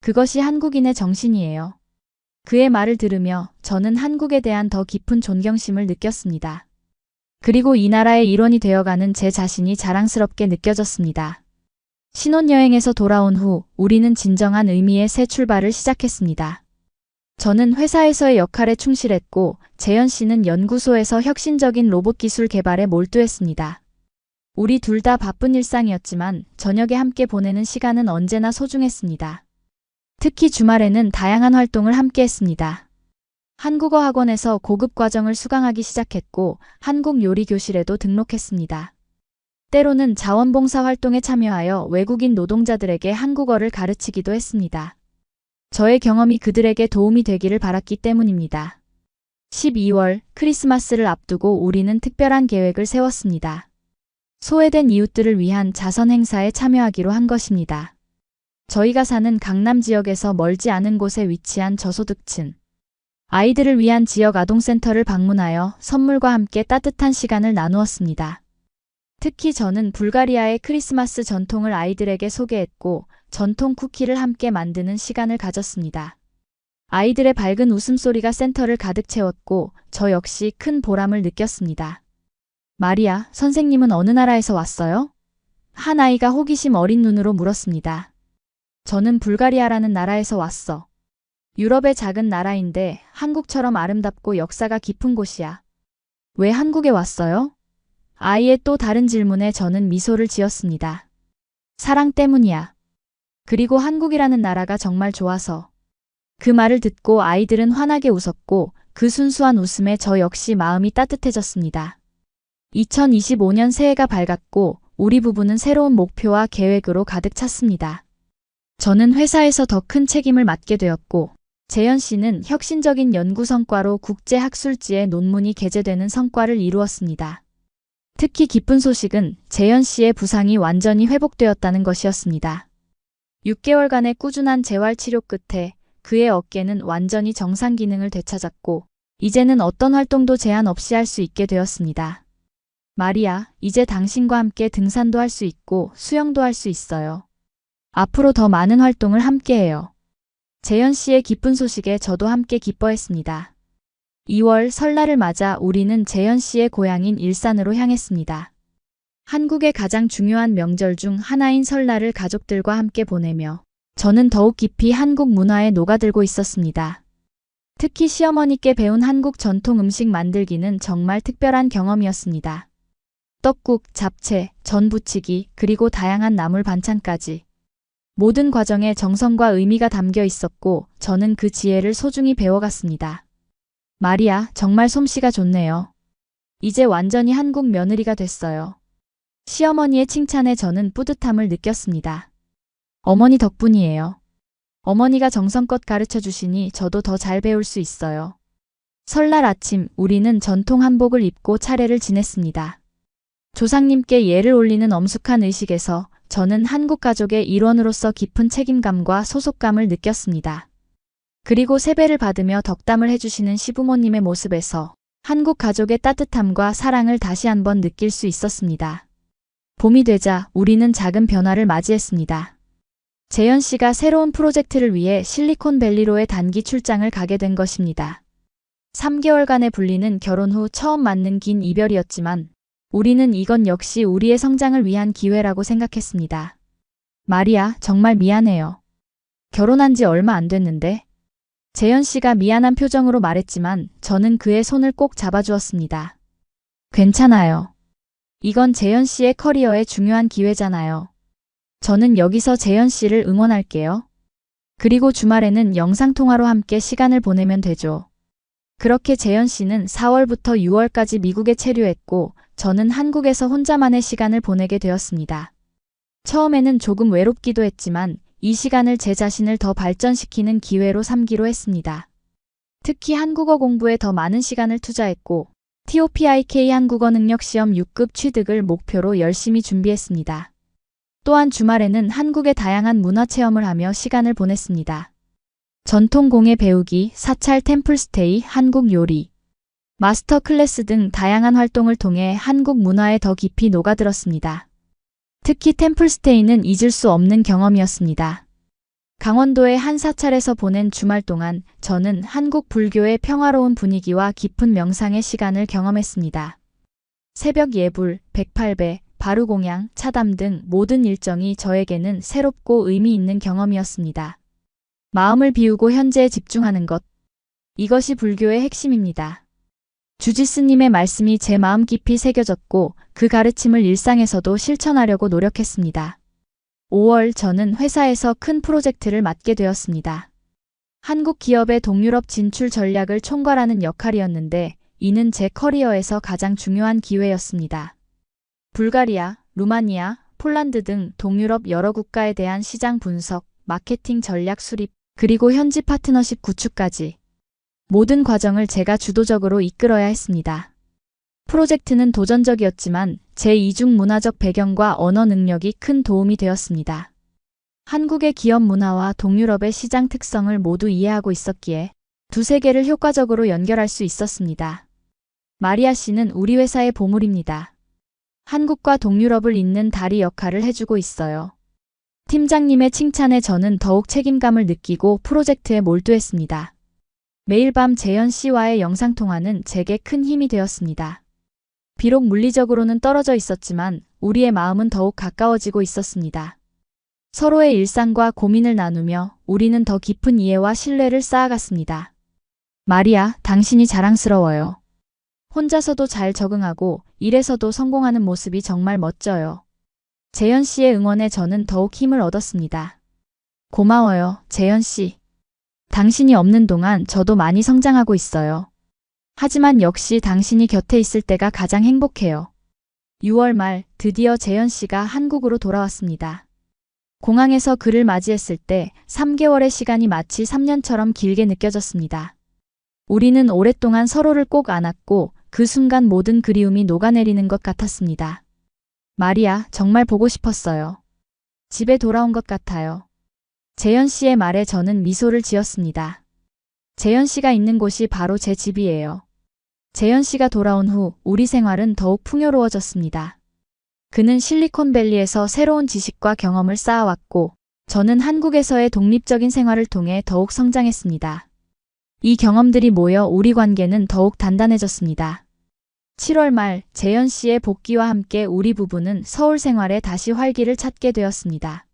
그것이 한국인의 정신이에요. 그의 말을 들으며 저는 한국에 대한 더 깊은 존경심을 느꼈습니다. 그리고 이 나라의 일원이 되어가는 제 자신이 자랑스럽게 느껴졌습니다. 신혼여행에서 돌아온 후 우리는 진정한 의미의 새 출발을 시작했습니다. 저는 회사에서의 역할에 충실했고 재현 씨는 연구소에서 혁신적인 로봇 기술 개발에 몰두했습니다. 우리 둘 다 바쁜 일상이었지만 저녁에 함께 보내는 시간은 언제나 소중했습니다. 특히 주말에는 다양한 활동을 함께 했습니다. 한국어 학원에서 고급 과정을 수강하기 시작했고 한국 요리 교실에도 등록했습니다. 때로는 자원봉사 활동에 참여하여 외국인 노동자들에게 한국어를 가르치기도 했습니다. 저의 경험이 그들에게 도움이 되기를 바랐기 때문입니다. 12월 크리스마스를 앞두고 우리는 특별한 계획을 세웠습니다. 소외된 이웃들을 위한 자선 행사에 참여하기로 한 것입니다. 저희가 사는 강남 지역에서 멀지 않은 곳에 위치한 저소득층 아이들을 위한 지역 아동센터를 방문하여 선물과 함께 따뜻한 시간을 나누었습니다. 특히 저는 불가리아의 크리스마스 전통을 아이들에게 소개했고 전통 쿠키를 함께 만드는 시간을 가졌습니다. 아이들의 밝은 웃음소리가 센터를 가득 채웠고 저 역시 큰 보람을 느꼈습니다. 마리아, 선생님은 어느 나라에서 왔어요? 한 아이가 호기심 어린 눈으로 물었습니다. 저는 불가리아라는 나라에서 왔어. 유럽의 작은 나라인데 한국처럼 아름답고 역사가 깊은 곳이야. 왜 한국에 왔어요? 아이의 또 다른 질문에 저는 미소를 지었습니다. 사랑 때문이야. 그리고 한국이라는 나라가 정말 좋아서. 그 말을 듣고 아이들은 환하게 웃었고 그 순수한 웃음에 저 역시 마음이 따뜻해졌습니다. 2025년 새해가 밝았고 우리 부부는 새로운 목표와 계획으로 가득 찼습니다. 저는 회사에서 더 큰 책임을 맡게 되었고 재현 씨는 혁신적인 연구 성과로 국제학술지에 논문이 게재되는 성과를 이루었습니다. 특히 기쁜 소식은 재현 씨의 부상이 완전히 회복되었다는 것이었습니다. 6개월간의 꾸준한 재활치료 끝에 그의 어깨는 완전히 정상 기능을 되찾았고 이제는 어떤 활동도 제한 없이 할 수 있게 되었습니다. 마리아, 이제 당신과 함께 등산도 할 수 있고 수영도 할 수 있어요. 앞으로 더 많은 활동을 함께해요. 재현 씨의 기쁜 소식에 저도 함께 기뻐했습니다. 2월 설날을 맞아 우리는 재현 씨의 고향인 일산으로 향했습니다. 한국의 가장 중요한 명절 중 하나인 설날을 가족들과 함께 보내며 저는 더욱 깊이 한국 문화에 녹아들고 있었습니다. 특히 시어머니께 배운 한국 전통 음식 만들기는 정말 특별한 경험이었습니다. 떡국, 잡채, 전 부치기, 그리고 다양한 나물 반찬까지. 모든 과정에 정성과 의미가 담겨 있었고 저는 그 지혜를 소중히 배워갔습니다. 마리아, 정말 솜씨가 좋네요. 이제 완전히 한국 며느리가 됐어요. 시어머니의 칭찬에 저는 뿌듯함을 느꼈습니다. 어머니 덕분이에요. 어머니가 정성껏 가르쳐 주시니 저도 더 잘 배울 수 있어요. 설날 아침 우리는 전통 한복을 입고 차례를 지냈습니다. 조상님께 예를 올리는 엄숙한 의식에서 저는 한국 가족의 일원으로서 깊은 책임감과 소속감을 느꼈습니다. 그리고 세배를 받으며 덕담을 해주시는 시부모님의 모습에서 한국 가족의 따뜻함과 사랑을 다시 한번 느낄 수 있었습니다. 봄이 되자 우리는 작은 변화를 맞이했습니다. 재현 씨가 새로운 프로젝트를 위해 실리콘밸리로의 단기 출장을 가게 된 것입니다. 3개월간의 분리는 결혼 후 처음 맞는 긴 이별이었지만 우리는 이건 역시 우리의 성장을 위한 기회라고 생각했습니다. 마리아, 정말 미안해요. 결혼한 지 얼마 안 됐는데. 재현 씨가 미안한 표정으로 말했지만 저는 그의 손을 꼭 잡아주었습니다. 괜찮아요. 이건 재현 씨의 커리어에 중요한 기회잖아요. 저는 여기서 재현 씨를 응원할게요. 그리고 주말에는 영상통화로 함께 시간을 보내면 되죠. 그렇게 재현 씨는 4월부터 6월까지 미국에 체류했고 저는 한국에서 혼자만의 시간을 보내게 되었습니다. 처음에는 조금 외롭기도 했지만 이 시간을 제 자신을 더 발전시키는 기회로 삼기로 했습니다. 특히 한국어 공부에 더 많은 시간을 투자했고 TOPIK 한국어 능력 시험 6급 취득을 목표로 열심히 준비했습니다. 또한 주말에는 한국의 다양한 문화 체험을 하며 시간을 보냈습니다. 전통 공예 배우기, 사찰 템플스테이, 한국 요리, 마스터 클래스 등 다양한 활동을 통해 한국 문화에 더 깊이 녹아들었습니다. 특히 템플스테이는 잊을 수 없는 경험이었습니다. 강원도의 한 사찰에서 보낸 주말 동안 저는 한국 불교의 평화로운 분위기와 깊은 명상의 시간을 경험했습니다. 새벽 예불, 108배, 바루공양, 차담 등 모든 일정이 저에게는 새롭고 의미 있는 경험이었습니다. 마음을 비우고 현재에 집중하는 것. 이것이 불교의 핵심입니다. 주지스님의 말씀이 제 마음 깊이 새겨졌고 그 가르침을 일상에서도 실천하려고 노력했습니다. 5월 저는 회사에서 큰 프로젝트를 맡게 되었습니다. 한국 기업의 동유럽 진출 전략을 총괄하는 역할이었는데 이는 제 커리어에서 가장 중요한 기회였습니다. 불가리아, 루마니아, 폴란드 등 동유럽 여러 국가에 대한 시장 분석, 마케팅 전략 수립, 그리고 현지 파트너십 구축까지 모든 과정을 제가 주도적으로 이끌어야 했습니다. 프로젝트는 도전적이었지만 제 이중 문화적 배경과 언어 능력이 큰 도움이 되었습니다. 한국의 기업 문화와 동유럽의 시장 특성을 모두 이해하고 있었기에 두세 개를 효과적으로 연결할 수 있었습니다. 마리아 씨는 우리 회사의 보물입니다. 한국과 동유럽을 잇는 다리 역할을 해주고 있어요. 팀장님의 칭찬에 저는 더욱 책임감을 느끼고 프로젝트에 몰두했습니다. 매일 밤 재현 씨와의 영상통화는 제게 큰 힘이 되었습니다. 비록 물리적으로는 떨어져 있었지만 우리의 마음은 더욱 가까워지고 있었습니다. 서로의 일상과 고민을 나누며 우리는 더 깊은 이해와 신뢰를 쌓아갔습니다. 마리아, 당신이 자랑스러워요. 혼자서도 잘 적응하고 일에서도 성공하는 모습이 정말 멋져요. 재현 씨의 응원에 저는 더욱 힘을 얻었습니다. 고마워요, 재현 씨. 당신이 없는 동안 저도 많이 성장하고 있어요. 하지만 역시 당신이 곁에 있을 때가 가장 행복해요. 6월 말 드디어 재현 씨가 한국으로 돌아왔습니다. 공항에서 그를 맞이했을 때 3개월의 시간이 마치 3년처럼 길게 느껴졌습니다. 우리는 오랫동안 서로를 꼭 안았고 그 순간 모든 그리움이 녹아내리는 것 같았습니다. 마리아, 정말 보고 싶었어요. 집에 돌아온 것 같아요. 재현 씨의 말에 저는 미소를 지었습니다. 재현 씨가 있는 곳이 바로 제 집이에요. 재현 씨가 돌아온 후 우리 생활은 더욱 풍요로워졌습니다. 그는 실리콘밸리에서 새로운 지식과 경험을 쌓아왔고 저는 한국에서의 독립적인 생활을 통해 더욱 성장했습니다. 이 경험들이 모여 우리 관계는 더욱 단단해졌습니다. 7월 말 재현 씨의 복귀와 함께 우리 부부는 서울 생활에 다시 활기를 찾게 되었습니다.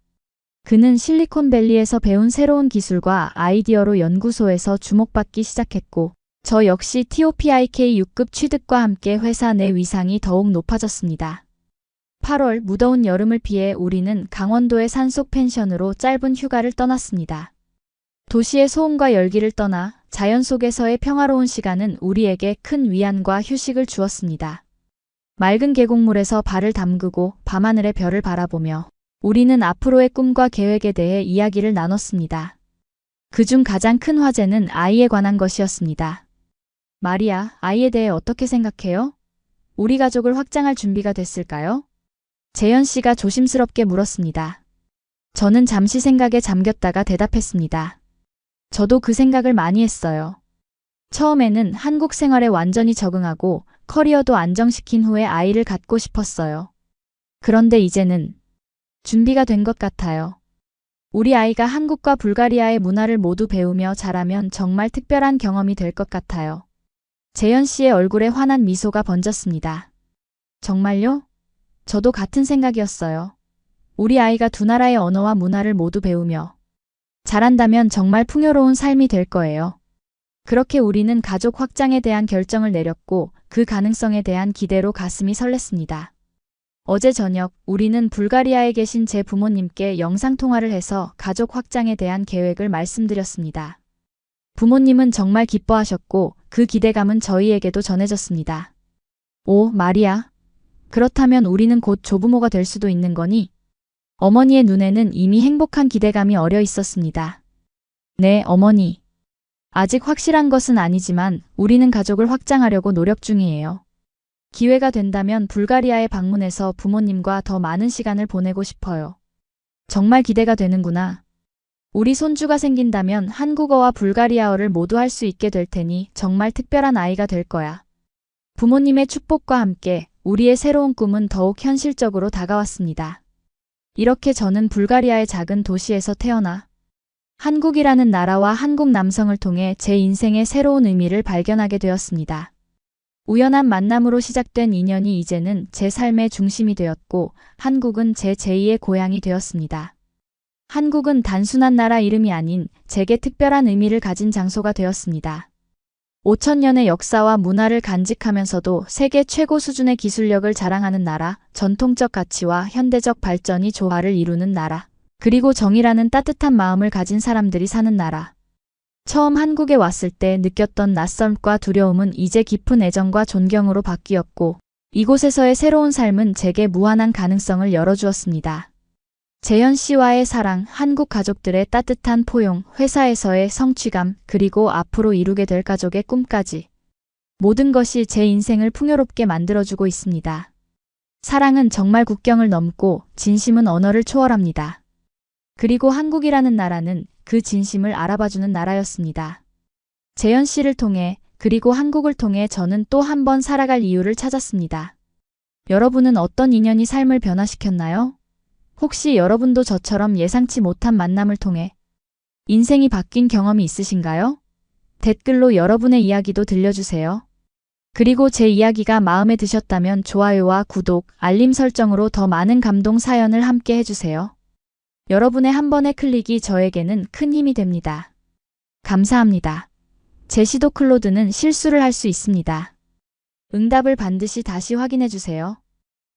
그는 실리콘밸리에서 배운 새로운 기술과 아이디어로 연구소에서 주목받기 시작했고 저 역시 TOPIK 6급 취득과 함께 회사 내 위상이 더욱 높아졌습니다. 8월 무더운 여름을 피해 우리는 강원도의 산속 펜션으로 짧은 휴가를 떠났습니다. 도시의 소음과 열기를 떠나 자연 속에서의 평화로운 시간은 우리에게 큰 위안과 휴식을 주었습니다. 맑은 계곡물에서 발을 담그고 밤하늘의 별을 바라보며 우리는 앞으로의 꿈과 계획에 대해 이야기를 나눴습니다. 그중 가장 큰 화제는 아이에 관한 것이었습니다. 마리아, 아이에 대해 어떻게 생각해요? 우리 가족을 확장할 준비가 됐을까요? 재현 씨가 조심스럽게 물었습니다. 저는 잠시 생각에 잠겼다가 대답했습니다. 저도 그 생각을 많이 했어요. 처음에는 한국 생활에 완전히 적응하고 커리어도 안정시킨 후에 아이를 갖고 싶었어요. 그런데 이제는 준비가 된 것 같아요. 우리 아이가 한국과 불가리아의 문화를 모두 배우며 자라면 정말 특별한 경험이 될 것 같아요. 재현 씨의 얼굴에 환한 미소가 번졌습니다. 정말요? 저도 같은 생각이었어요. 우리 아이가 두 나라의 언어와 문화를 모두 배우며 잘한다면 정말 풍요로운 삶이 될 거예요. 그렇게 우리는 가족 확장에 대한 결정을 내렸고 그 가능성에 대한 기대로 가슴이 설렜습니다. 어제 저녁 우리는 불가리아에 계신 제 부모님께 영상통화를 해서 가족 확장에 대한 계획을 말씀드렸습니다. 부모님은 정말 기뻐하셨고 그 기대감은 저희에게도 전해졌습니다. 오, 마리아. 그렇다면 우리는 곧 조부모가 될 수도 있는 거니? 어머니의 눈에는 이미 행복한 기대감이 어려 있었습니다. 네, 어머니. 아직 확실한 것은 아니지만 우리는 가족을 확장하려고 노력 중이에요. 기회가 된다면 불가리아에 방문해서 부모님과 더 많은 시간을 보내고 싶어요. 정말 기대가 되는구나. 우리 손주가 생긴다면 한국어와 불가리아어를 모두 할 수 있게 될 테니 정말 특별한 아이가 될 거야. 부모님의 축복과 함께 우리의 새로운 꿈은 더욱 현실적으로 다가왔습니다. 이렇게 저는 불가리아의 작은 도시에서 태어나 한국이라는 나라와 한국 남성을 통해 제 인생의 새로운 의미를 발견하게 되었습니다. 우연한 만남으로 시작된 인연이 이제는 제 삶의 중심이 되었고 한국은 제 제2의 고향이 되었습니다. 한국은 단순한 나라 이름이 아닌 제게 특별한 의미를 가진 장소가 되었습니다. 5,000년의 역사와 문화를 간직하면서도 세계 최고 수준의 기술력을 자랑하는 나라, 전통적 가치와 현대적 발전이 조화를 이루는 나라, 그리고 정의라는 따뜻한 마음을 가진 사람들이 사는 나라. 처음 한국에 왔을 때 느꼈던 낯섦과 두려움은 이제 깊은 애정과 존경으로 바뀌었고 이곳에서의 새로운 삶은 제게 무한한 가능성을 열어주었습니다. 재현 씨와의 사랑, 한국 가족들의 따뜻한 포용, 회사에서의 성취감, 그리고 앞으로 이루게 될 가족의 꿈까지. 모든 것이 제 인생을 풍요롭게 만들어주고 있습니다. 사랑은 정말 국경을 넘고 진심은 언어를 초월합니다. 그리고 한국이라는 나라는 그 진심을 알아봐주는 나라였습니다. 재현 씨를 통해 그리고 한국을 통해 저는 또 한 번 살아갈 이유를 찾았습니다. 여러분은 어떤 인연이 삶을 변화시켰나요? 혹시 여러분도 저처럼 예상치 못한 만남을 통해 인생이 바뀐 경험이 있으신가요? 댓글로 여러분의 이야기도 들려주세요. 그리고 제 이야기가 마음에 드셨다면 좋아요와 구독, 알림 설정으로 더 많은 감동 사연을 함께 해주세요. 여러분의 한 번의 클릭이 저에게는 큰 힘이 됩니다. 감사합니다. 제시도 클로드는 실수를 할 수 있습니다. 응답을 반드시 다시 확인해 주세요.